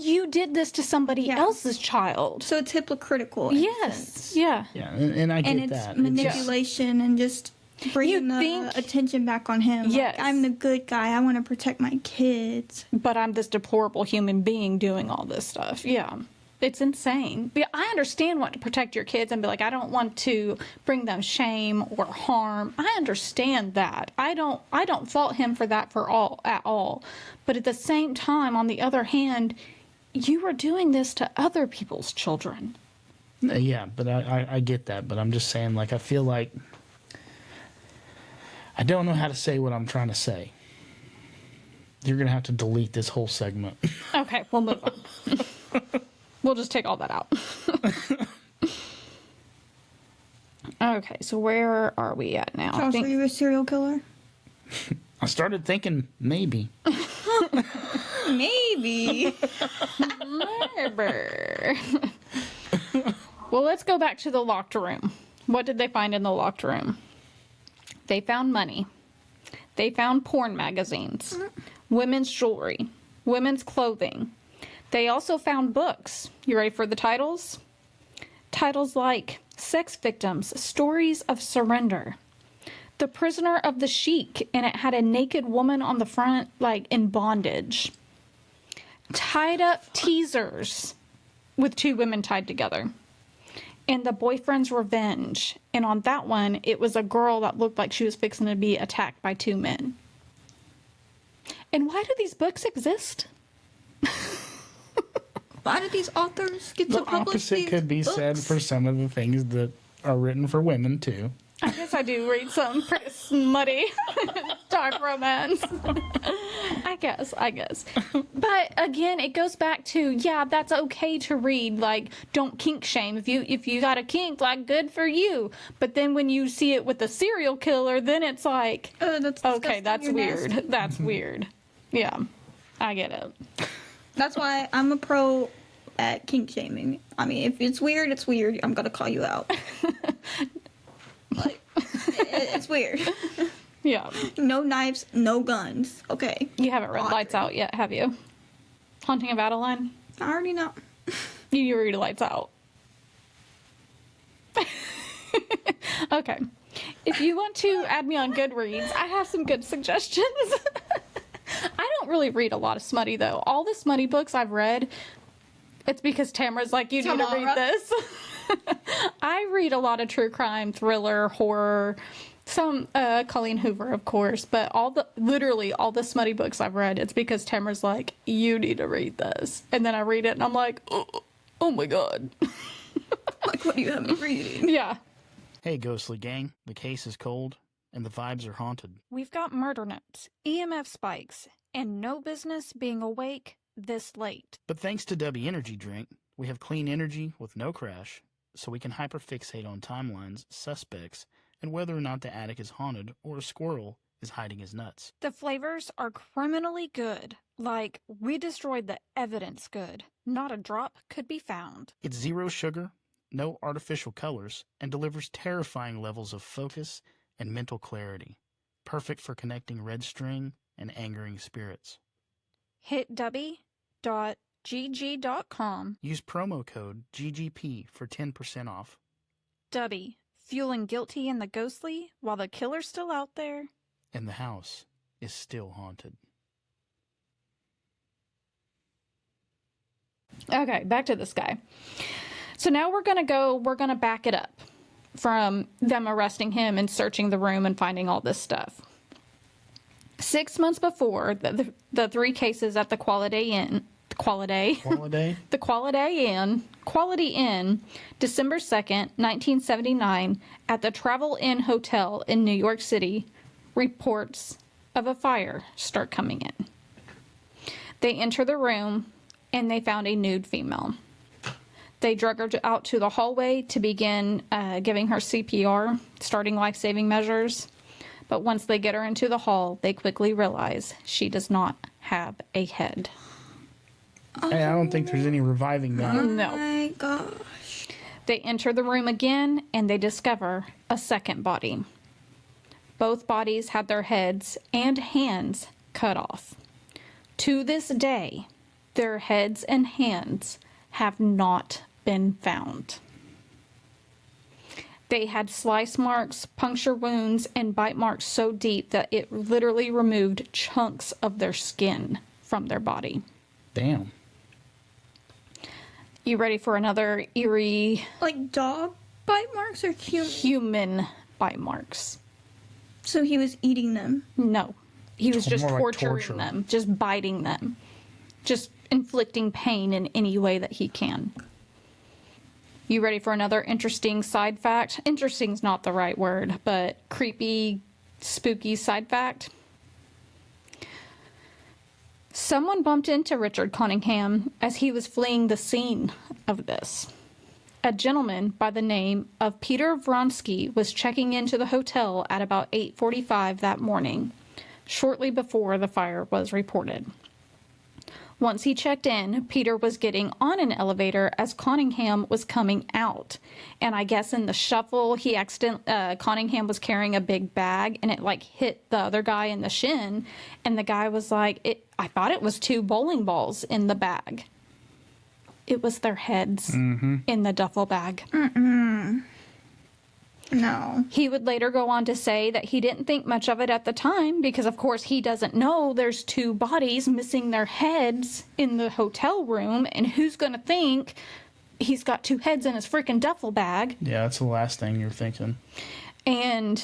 you did this to somebody else's child, so it's hypocritical. Yes, yeah, and I get and it's that. manipulation and just bringing the attention back on him. Yes, like, I'm the good guy. I want to protect my kids, but I'm this deplorable human being doing all this stuff. Yeah. It's insane. But I understand wanting to protect your kids and be like, I don't want to bring them shame or harm. I understand that. I don't fault him for that at all. But at the same time, on the other hand, you are doing this to other people's children. Yeah, but I get that. But I'm just saying, like, I feel like I don't know how to say what I'm trying to say. You're going to have to delete this whole segment. Okay, we'll move on. We'll just take all that out. Okay, so where are we at now? Josh, are you a serial killer? I started thinking maybe. Maybe. Well, let's go back to the locked room. What did they find in the locked room? They found money. They found porn magazines, women's jewelry, women's clothing. They also found books. You ready for the titles? Titles like Sex Victims, Stories of Surrender, The Prisoner of the Sheik, and it had a naked woman on the front, like in bondage. Tied Up Teasers with 2 women tied together. And The Boyfriend's Revenge. And on that one, it was a girl that looked like she was fixing to be attacked by 2 men. And why do these books exist? Why do these authors get The to publish opposite these could be books? said for some of the things that are written for women, too. I guess I do read some pretty smutty dark romance. I guess. But again, it goes back to, yeah, that's okay to read. Like, don't kink shame. If you got a kink, like, good for you. But then when you see it with a serial killer, then it's like, That's okay, disgusting. that's You're weird. nasty. That's weird. Yeah, I get it. That's why I'm a pro at kink shaming. I mean, if it's weird, it's weird. I'm gonna call you out. Like, it's weird. Yeah. No knives, no guns. Okay. You haven't read Audrey. Lights Out yet, have you? Haunting of Adeline? I already know. You read Lights Out. Okay. If you want to add me on Goodreads, I have some good suggestions. I don't really read a lot of smutty, though. All the smutty books I've read, it's because Tamara's like, you need to read Tamara. this. I read a lot of true crime, thriller, horror, some Colleen Hoover, of course, but literally all the smutty books I've read, it's because Tamara's like, you need to read this. And then I read it and I'm like, oh my God. Like, what do you have me reading? Yeah. Hey, ghostly gang, the case is cold, and the vibes are haunted. We've got murder notes, EMF spikes, and no business being awake this late. But thanks to W Energy Drink, we have clean energy with no crash, so we can hyperfixate on timelines, suspects, and whether or not the attic is haunted or a squirrel is hiding his nuts. The flavors are criminally good, like we destroyed the evidence good. Not a drop could be found. It's zero sugar, no artificial colors, and delivers terrifying levels of focus and mental clarity. Perfect for connecting red string and angering spirits. Hit dubby.gg.com. Use promo code GGP for 10% off. Dubby, fueling guilty and the ghostly while the killer's still out there. And the house is still haunted. Okay, back to this guy. So now we're going to back it up from them arresting him and searching the room and finding all this stuff. 6 months before, the three cases at the Quality Inn, December 2nd, 1979, at the Travel Inn Hotel in New York City, reports of a fire start coming in. They enter the room and they found a nude female. They drug her out to the hallway to begin giving her CPR, starting life-saving measures. But once they get her into the hall, they quickly realize she does not have a head. Hey, I don't think there's any reviving that. No. Oh my gosh. They enter the room again and they discover a second body. Both bodies had their heads and hands cut off. To this day, their heads and hands have not been found. They had slice marks, puncture wounds, and bite marks so deep that it literally removed chunks of their skin from their body. Damn. You ready for another eerie Like dog bite marks or human? human bite marks? So he was eating them. No. He was just More like torturing torture. them, just biting them, just inflicting pain in any way that he can. You ready for another interesting side fact? Interesting's not the right word, but creepy, spooky side fact. Someone bumped into Richard Cottingham as he was fleeing the scene of this. A gentleman by the name of Peter Vronsky was checking into the hotel at about 8:45 that morning, shortly before the fire was reported. Once he checked in, Peter was getting on an elevator as Cottingham was coming out. And I guess in the shuffle, Cottingham was carrying a big bag and it like hit the other guy in the shin. And the guy was like, I thought it was 2 bowling balls in the bag. It was their heads in the duffel bag. No. He would later go on to say that he didn't think much of it at the time because, of course, he doesn't know there's 2 bodies missing their heads in the hotel room, and who's going to think he's got 2 heads in his freaking duffel bag? Yeah, that's the last thing you're thinking. And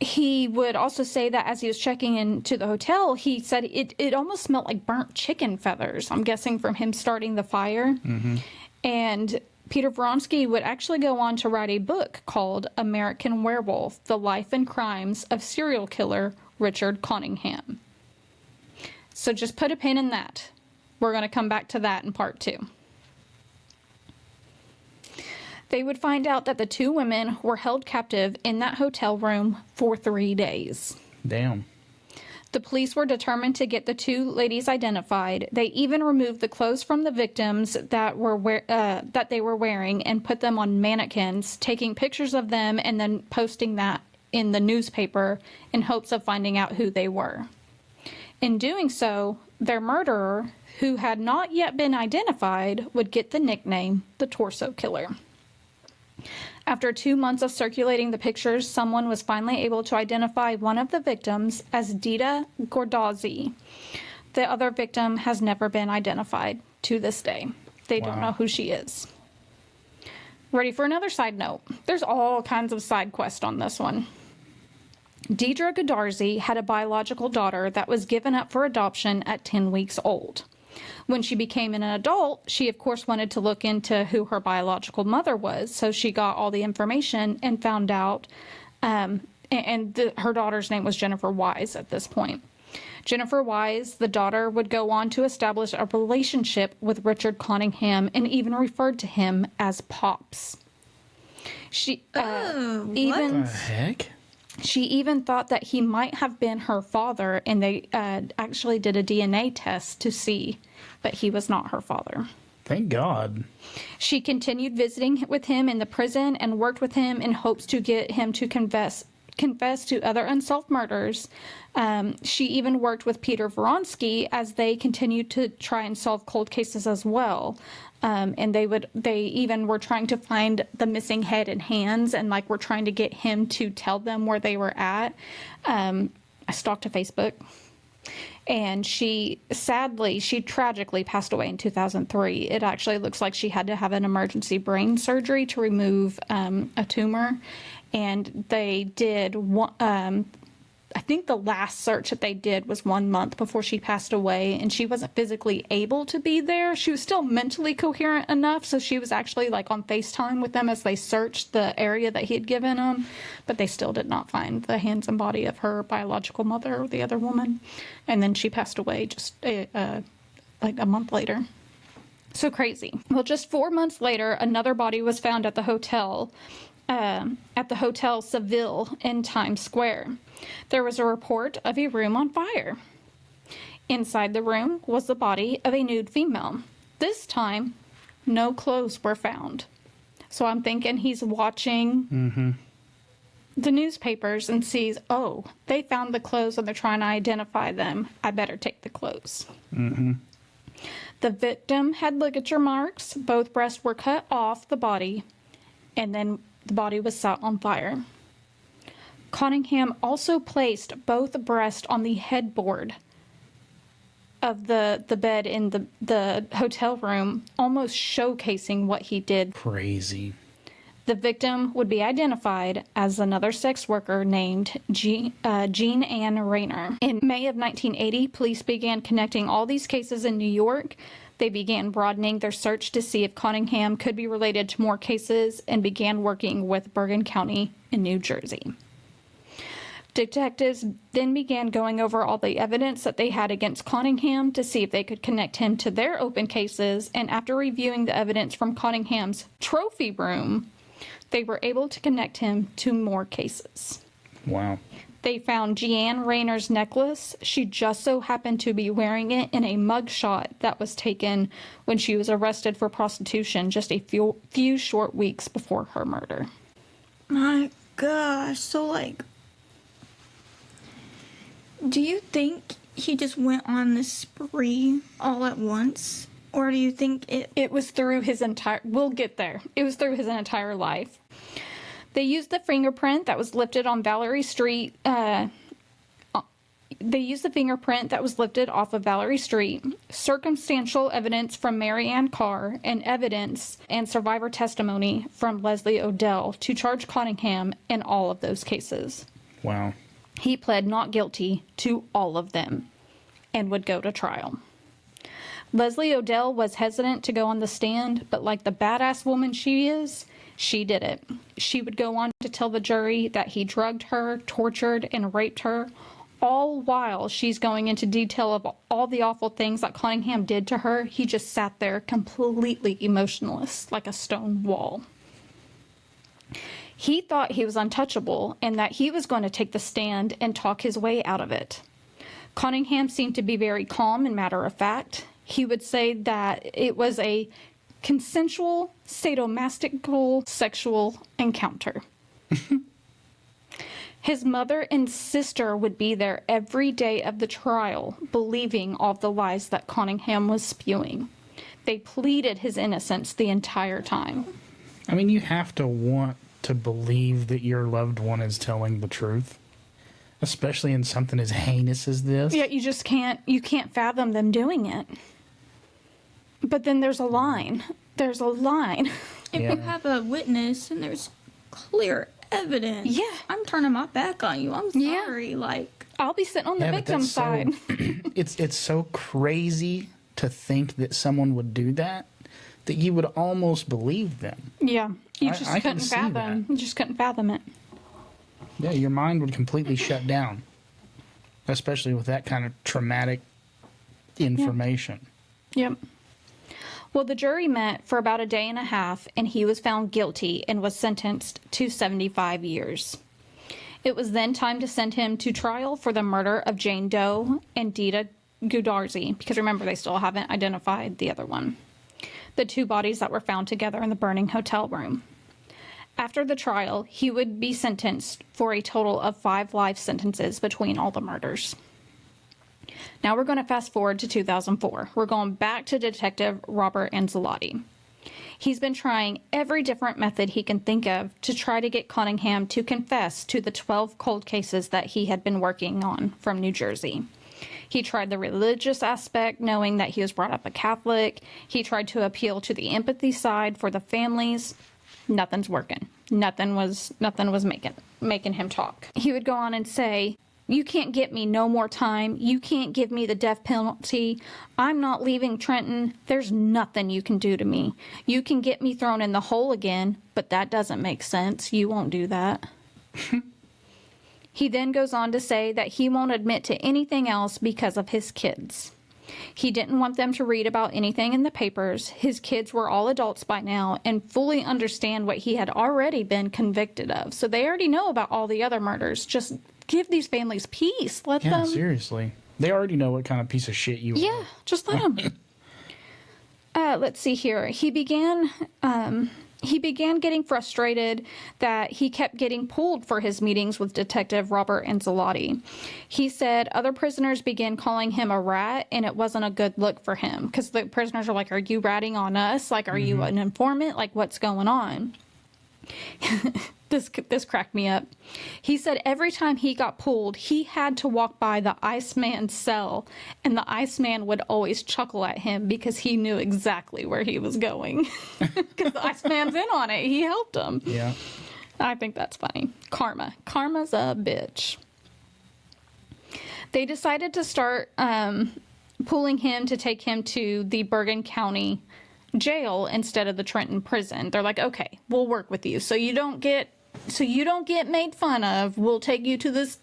He would also say that as he was checking into the hotel, he said it almost smelled like burnt chicken feathers. I'm guessing from him starting the fire. Mm-hmm. And Peter Vronsky would actually go on to write a book called American Werewolf, The Life and Crimes of Serial Killer Richard Cottingham. So just put a pin in that. We're going to come back to that in part 2. They would find out that the 2 women were held captive in that hotel room for 3 days. Damn. The police were determined to get the 2 ladies identified. They even removed the clothes from the victims that they were wearing and put them on mannequins, taking pictures of them and then posting that in the newspaper in hopes of finding out who they were. In doing so, their murderer, who had not yet been identified, would get the nickname the Torso Killer. After 2 months of circulating the pictures, someone was finally able to identify one of the victims as Dita Gordazzi. The other victim has never been identified to this day. They don't know who she is. Ready for another side note? There's all kinds of side quests on this one. Deidre Gordazzi had a biological daughter that was given up for adoption at 10 weeks old. When she became an adult, she of course wanted to look into who her biological mother was, so she got all the information and found out, her daughter's name was Jennifer Wise at this point. Jennifer Wise, the daughter, would go on to establish a relationship with Richard Cottingham and even referred to him as Pops. What the heck? She even thought that he might have been her father, and they actually did a DNA test to see, but he was not her father. Thank God. She continued visiting with him in the prison and worked with him in hopes to get him to confess to other unsolved murders. She even worked with Peter Vronsky as they continued to try and solve cold cases as well. And they even were trying to find the missing head and hands, and like were trying to get him to tell them where they were at. I stalked a Facebook, and she tragically passed away in 2003. It actually looks like she had to have an emergency brain surgery to remove a tumor, and they did I think the last search that they did was 1 month before she passed away, and she wasn't physically able to be there. She was still mentally coherent enough, so she was actually like on FaceTime with them as they searched the area that he had given them, but they still did not find the hands and body of her biological mother or the other woman. And then she passed away just like a month later. So crazy. Well, just 4 months later, another body was found at the Hotel Seville in Times Square. There was a report of a room on fire. Inside the room was the body of a nude female. This time, no clothes were found. So I'm thinking he's watching the newspapers and sees, oh, they found the clothes and they're trying to identify them. I better take the clothes. The victim had ligature marks. Both breasts were cut off the body, and then the body was set on fire. Cottingham also placed both breasts on the headboard of the bed in the hotel room, almost showcasing what he did. Crazy. The victim would be identified as another sex worker named Jean Ann Rayner. In May of 1980, police began connecting all these cases in New York. They began broadening their search to see if Cottingham could be related to more cases and began working with Bergen County in New Jersey. Detectives then began going over all the evidence that they had against Cottingham to see if they could connect him to their open cases, and after reviewing the evidence from Cottingham's trophy room, they were able to connect him to more cases. Wow. They found Jeanne Rayner's necklace. She just so happened to be wearing it in a mugshot that was taken when she was arrested for prostitution just a few short weeks before her murder. My gosh, so like, do you think he just went on this spree all at once? Or do you think it was through his entire... We'll get there. It was through his entire life. They used the fingerprint that was lifted on Valerie Street. They used the fingerprint that was lifted off of Valerie Street, circumstantial evidence from Mary Ann Carr, and evidence and survivor testimony from Leslie Odell to charge Cottingham in all of those cases. Wow. He pled not guilty to all of them and would go to trial. Leslie Odell was hesitant to go on the stand, but like the badass woman she is, she did it. She would go on to tell the jury that he drugged her, tortured, and raped her, all while she's going into detail of all the awful things that Cottingham did to her. He just sat there completely emotionless, like a stone wall. He thought he was untouchable and that he was going to take the stand and talk his way out of it. Cottingham seemed to be very calm and matter of fact. He would say that it was a consensual, sadomasochistical sexual encounter. His mother and sister would be there every day of the trial, believing all the lies that Cottingham was spewing. They pleaded his innocence the entire time. I mean, you have to want to believe that your loved one is telling the truth, especially in something as heinous as this. Yeah, you can't fathom them doing it. But then there's a line. There's a line. If you have a witness and there's clear evidence, Yeah. I'm turning my back on you. I'm Yeah. sorry. Like, I'll be sitting on the but victim that's side. It's so crazy to think that someone would do that you would almost believe them. Yeah, you I just can couldn't see fathom. that. You just couldn't fathom it. Yeah, your mind would completely shut down, especially with that kind of traumatic information. Yep. Well, the jury met for about a day and a half, and he was found guilty and was sentenced to 75 years. It was then time to send him to trial for the murder of Jane Doe and Dita Goodarzi, because remember, they still haven't identified the other one. The two bodies that were found together in the burning hotel room. After the trial, he would be sentenced for a total of 5 life sentences between all the murders. Now we're going to fast forward to 2004. We're going back to Detective Robert Ancelotti. He's been trying every different method he can think of to try to get Cottingham to confess to the 12 cold cases that he had been working on from New Jersey. He tried the religious aspect, knowing that he was brought up a Catholic. He tried to appeal to the empathy side for the families. Nothing's working. Nothing was making him talk. He would go on and say, "You can't get me no more time. You can't give me the death penalty. I'm not leaving Trenton. There's nothing you can do to me. You can get me thrown in the hole again, but that doesn't make sense. You won't do that." He then goes on to say that he won't admit to anything else because of his kids. He didn't want them to read about anything in the papers. His kids were all adults by now and fully understand what he had already been convicted of. So they already know about all the other murders. Just give these families peace. Let them... Seriously. They already know what kind of piece of shit you Yeah, are. just let them. Let's see here. He began getting frustrated that he kept getting pulled for his meetings with Detective Robert Ancelotti. He said other prisoners began calling him a rat, and it wasn't a good look for him because the prisoners are like, "Are you ratting on us? Like, are you an informant? Like, what's going on?" This cracked me up. He said every time he got pulled, he had to walk by the Iceman's cell, and the Iceman would always chuckle at him because he knew exactly where he was going. Because the Iceman's in on it. He helped him. Yeah. I think that's funny. Karma's a bitch. They decided to start pulling him to take him to the Bergen County jail instead of the Trenton prison. They're like, "Okay, we'll work with you. So you don't get made fun of. We'll take you to this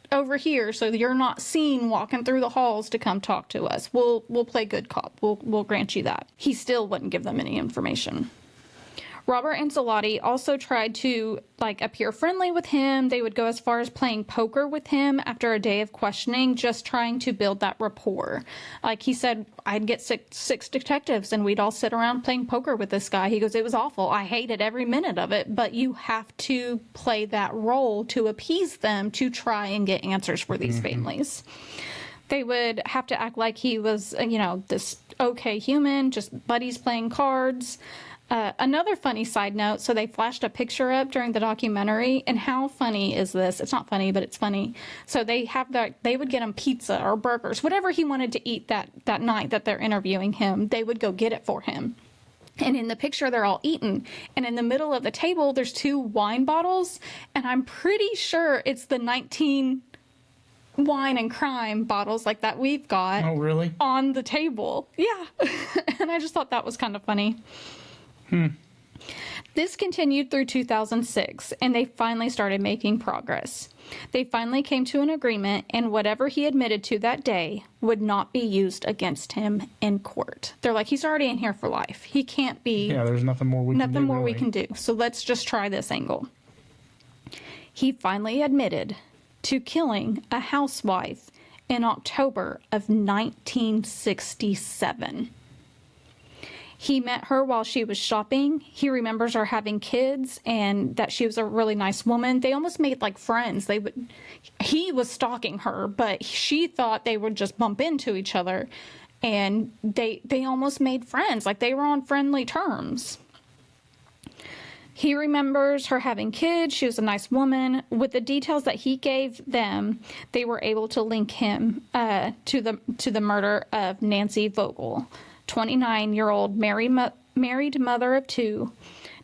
over here so you're not seen walking through the halls to come talk to us. We'll play good cop. We'll grant you that." He still wouldn't give them any information. Robert Ancelotti also tried to appear friendly with him. They would go as far as playing poker with him after a day of questioning, just trying to build that rapport. Like he said, I'd get six detectives and we'd all sit around playing poker with this guy. He goes, "It was awful. I hated every minute of it, but you have to play that role to appease them to try and get answers for these families." They would have to act like he was, this okay human, just buddies playing cards. Another funny side note, so they flashed a picture up during the documentary, and how funny is this? It's not funny, but it's funny. So they would get him pizza or burgers, whatever he wanted to eat that night that they're interviewing him, they would go get it for him. And in the picture, they're all eating. And in the middle of the table, there's 2 wine bottles. And I'm pretty sure it's the 19 wine and crime bottles like that we've got. Oh, really? On the table. Yeah. And I just thought that was kind of funny. This continued through 2006, and they finally started making progress. They finally came to an agreement, and whatever he admitted to that day would not be used against him in court. They're like, he's already in here for life. He can't be... Yeah, there's nothing more we can do. Nothing more we really. can do. So let's just try this angle. He finally admitted to killing a housewife in October of 1967. He met her while she was shopping. He remembers her having kids and that she was a really nice woman. They almost made like friends. He was stalking her, but she thought they would just bump into each other, and they almost made friends. Like they were on friendly terms. He remembers her having kids. She was a nice woman. With the details that he gave them, they were able to link him to the murder of Nancy Vogel, 29-year-old married mother of 2.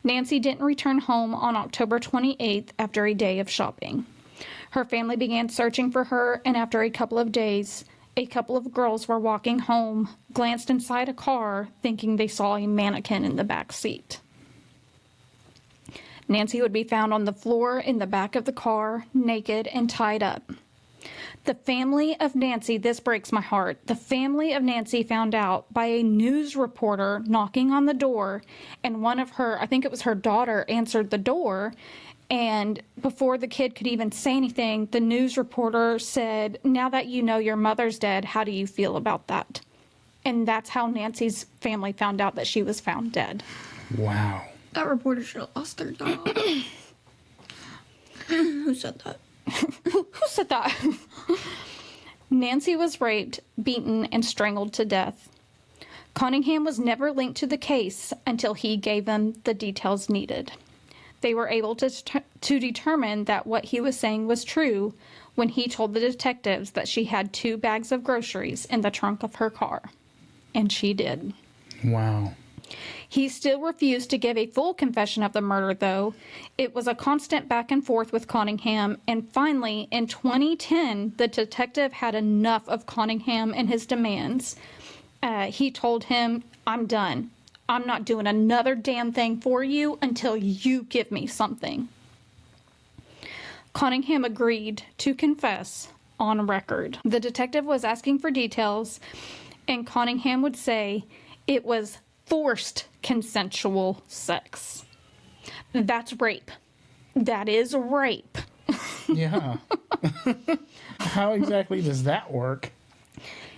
Nancy didn't return home on October 28th after a day of shopping. Her family began searching for her, and after a couple of days, a couple of girls were walking home, glanced inside a car, thinking they saw a mannequin in the back seat. Nancy would be found on the floor in the back of the car, naked and tied up. The family of Nancy, this breaks my heart. The family of Nancy found out by a news reporter knocking on the door, and one of her, I think it was her daughter, answered the door. And before the kid could even say anything, the news reporter said, "Now that you know your mother's dead, how do you feel about that?" And that's how Nancy's family found out that she was found dead. Wow. That reporter should have lost their job. Who said that? Who said that? Nancy was raped, beaten, and strangled to death. Cottingham was never linked to the case until he gave them the details needed. They were able to determine that what he was saying was true when he told the detectives that she had 2 bags of groceries in the trunk of her car. And she did. Wow. He still refused to give a full confession of the murder, though. It was a constant back and forth with Cottingham, and finally, in 2010, the detective had enough of Cottingham and his demands. He told him, "I'm done. I'm not doing another damn thing for you until you give me something." Cottingham agreed to confess on record. The detective was asking for details, and Cottingham would say it was forced consensual sex. That's rape. That is rape. Yeah. How exactly does that work?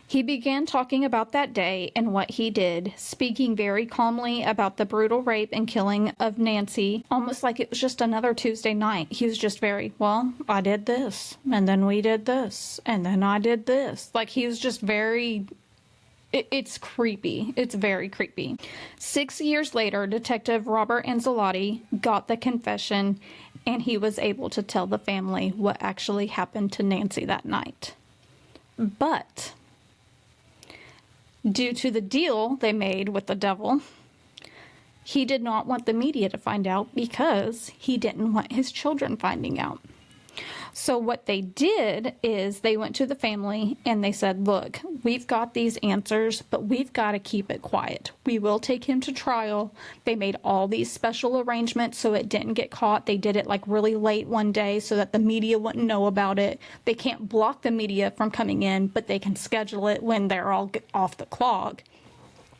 He began talking about that day and what he did, speaking very calmly about the brutal rape and killing of Nancy, almost like it was just another Tuesday night. He was just very, well, I did this, and then we did this, and then I did this. Like, he was just very... It's creepy. It's very creepy. 6 years later, Detective Robert Ancelotti got the confession, and he was able to tell the family what actually happened to Nancy that night. But due to the deal they made with the devil, he did not want the media to find out because he didn't want his children finding out. So what they did is they went to the family and they said, "Look, we've got these answers, but we've got to keep it quiet. We will take him to trial." They made all these special arrangements so it didn't get caught. They did it like really late one day so that the media wouldn't know about it. They can't block the media from coming in, but they can schedule it when they're all off the clock.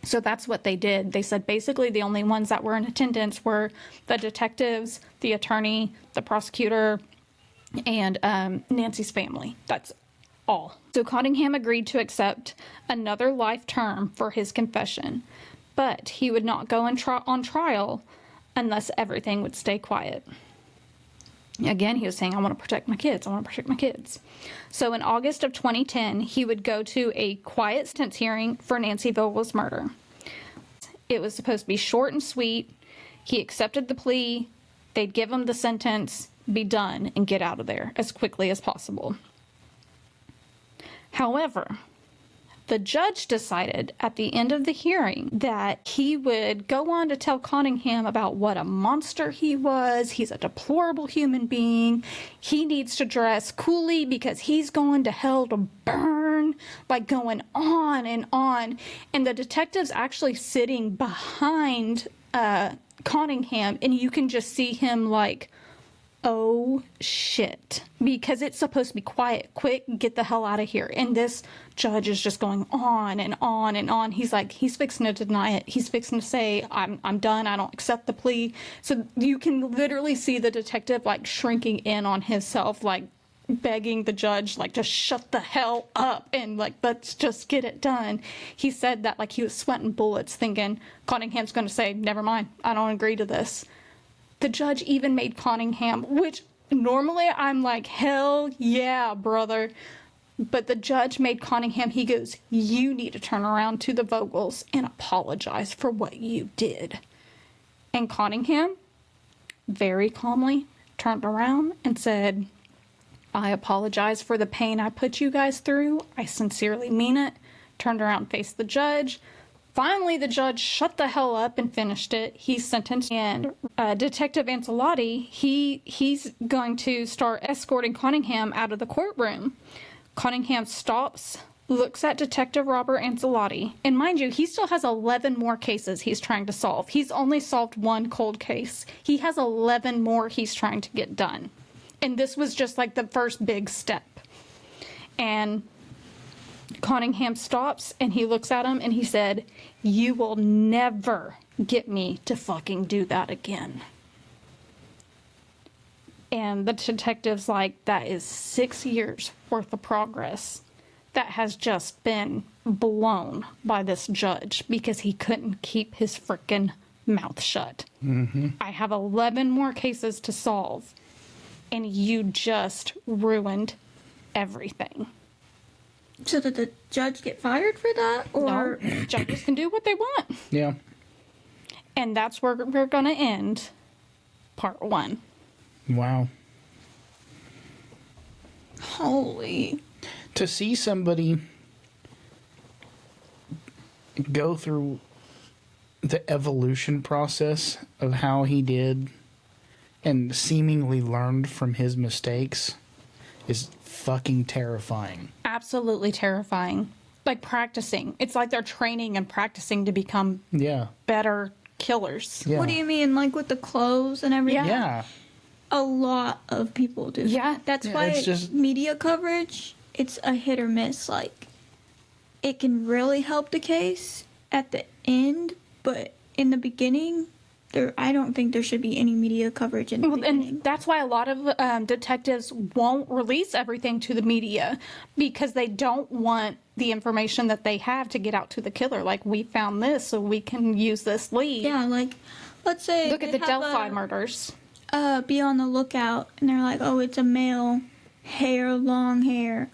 So that's what they did. They said basically the only ones that were in attendance were the detectives, the attorney, the prosecutor, and Nancy's family. That's all. So Cottingham agreed to accept another life term for his confession, but he would not go on trial unless everything would stay quiet. Again, he was saying, "I want to protect my kids. I want to protect my kids." So in August of 2010, he would go to a quiet sentence hearing for Nancy Vogel's murder. It was supposed to be short and sweet. He accepted the plea. They'd give him the sentence, be done, and get out of there as quickly as possible. However, The judge decided at the end of the hearing that he would go on to tell Cottingham about what a monster he was. He's a deplorable human being. He needs to dress coolly because he's going to hell to burn, like going on and on. And the detective's actually sitting behind Cottingham, and you can just see him like, oh shit, because it's supposed to be quiet, quick, get the hell out of here. And this judge is just going on and on and on. He's like, he's fixing to deny it. He's fixing to say, I'm done. I don't accept the plea. So you can literally see the detective like shrinking in on himself, like begging the judge, like, just shut the hell up and like, let's just get it done. He said that like he was sweating bullets, thinking Cottingham's going to say, never mind, I don't agree to this. The judge even made Cottingham, which normally I'm like, hell yeah, brother. But the judge made Cottingham, he goes, you need to turn around to the Vogels and apologize for what you did. And Cottingham very calmly turned around and said, I apologize for the pain I put you guys through. I sincerely mean it. Turned around and faced the judge. Finally, the judge shut the hell up and finished it. He's sentenced. And Detective Ancelotti, he's going to start escorting Cottingham out of the courtroom. Cottingham stops, looks at Detective Robert Ancelotti. And mind you, he still has 11 more cases he's trying to solve. He's only solved one cold case. He has 11 more he's trying to get done. And this was just like the first big step. And Cottingham stops and he looks at him and he said, you will never get me to fucking do that again. And the detective's like, that is 6 years worth of progress that has just been blown by this judge because he couldn't keep his frickin' mouth shut. Mm-hmm. I have 11 more cases to solve and you just ruined everything. So did the judge get fired for that? Or No, judges can do what they want. Yeah. And that's where we're going to end part 1. Wow. holy. To see somebody go through the evolution process of how he did and seemingly learned from his mistakes is fucking terrifying. Absolutely terrifying. Like practicing. It's like they're training and practicing to become better killers. Yeah. What do you mean, like with the clothes and everything? Yeah. A lot of people do. Yeah. That's why it's just media coverage, it's a hit or miss. Like, it can really help the case at the end, but in the beginning, I don't think there should be any media coverage in the beginning. And that's why a lot of detectives won't release everything to the media, because they don't want the information that they have to get out to the killer. Like, we found this, so we can use this lead. Yeah, like, let's say... Look at the Delphi murders. Be on the lookout, and they're like, oh, it's a male, long hair.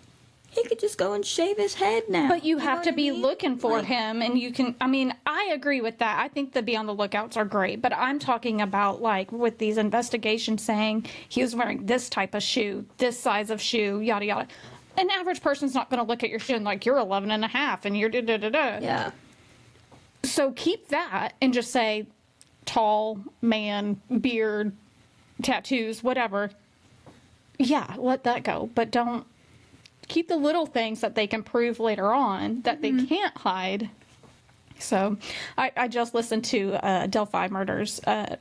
He could just go and shave his head now. But you have to be looking for Like, him, and you can, I mean, I agree with that. I think the be on the lookouts are great, but I'm talking about, like, with these investigations saying he was wearing this type of shoe, this size of shoe, yada, yada. An average person's not going to look at your shoe and like, you're 11 and a half, and you're da-da-da-da. Yeah. So keep that and just say tall, man, beard, tattoos, whatever. Yeah, let that go, but don't keep the little things that they can prove later on that they can't hide. So I just listened to Delphi Murders, a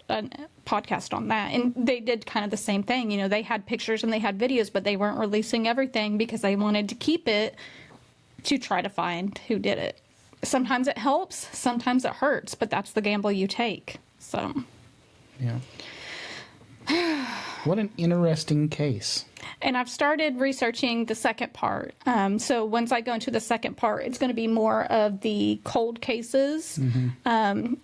podcast on that, and they did kind of the same thing. You know, they had pictures and they had videos, but they weren't releasing everything because they wanted to keep it to try to find who did it. Sometimes it helps, sometimes it hurts, but that's the gamble you take. So, yeah. What an interesting case. And I've started researching the second part. So once I go into the second part, it's going to be more of the cold cases and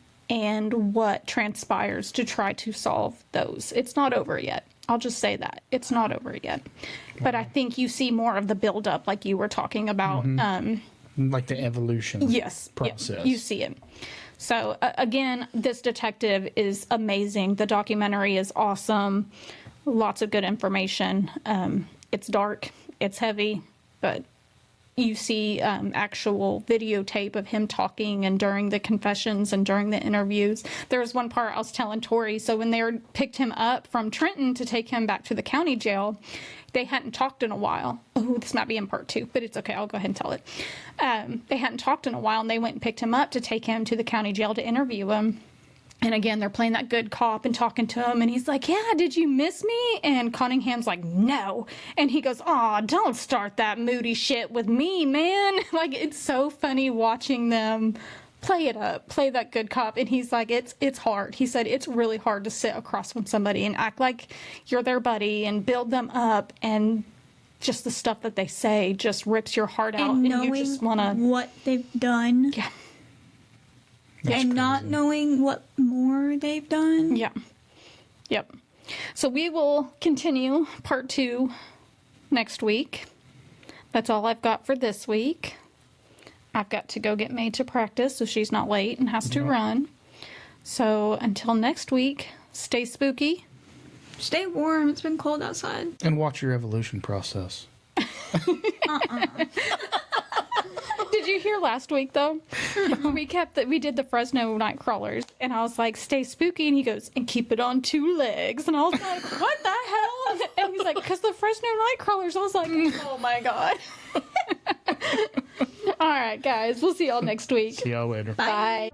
what transpires to try to solve those. It's not over yet. I'll just say that. It's not over yet. But I think you see more of the buildup like you were talking about. Like the evolution process. Yep, you see it. So, again, this detective is amazing. The documentary is awesome. Lots of good information. It's dark. It's heavy. But you see actual videotape of him talking, and during the confessions and during the interviews. There was one part I was telling Tori, so when they picked him up from Trenton to take him back to the county jail, they hadn't talked in a while. Oh, this might be in part 2, but it's okay. I'll go ahead and tell it. They hadn't talked in a while, and they went and picked him up to take him to the county jail to interview him. And again, they're playing that good cop and talking to him. And he's like, yeah, did you miss me? And Cunningham's like, no. And he goes, aw, don't start that moody shit with me, man. Like, it's so funny watching them play it up, play that good cop. And he's like, it's hard. He said, it's really hard to sit across from somebody and act like you're their buddy and build them up. And just the stuff that they say just rips your heart out. And you just want to... what they've done. Yeah. That's and not crazy. knowing what more they've done. Yeah. Yep. So we will continue part 2 next week. That's all I've got for this week. I've got to go get May to practice so she's not late and has to run. So until next week, stay spooky. Stay warm. It's been cold outside. And watch your evolution process. Did you hear last week though? We did the Fresno night crawlers, and I was like, stay spooky, and he goes, and keep it on 2 legs, and I was like, what the hell? And he's like, because the Fresno night crawlers. I was like, oh my god. All right, guys, we'll see y'all next week. See y'all later. Bye.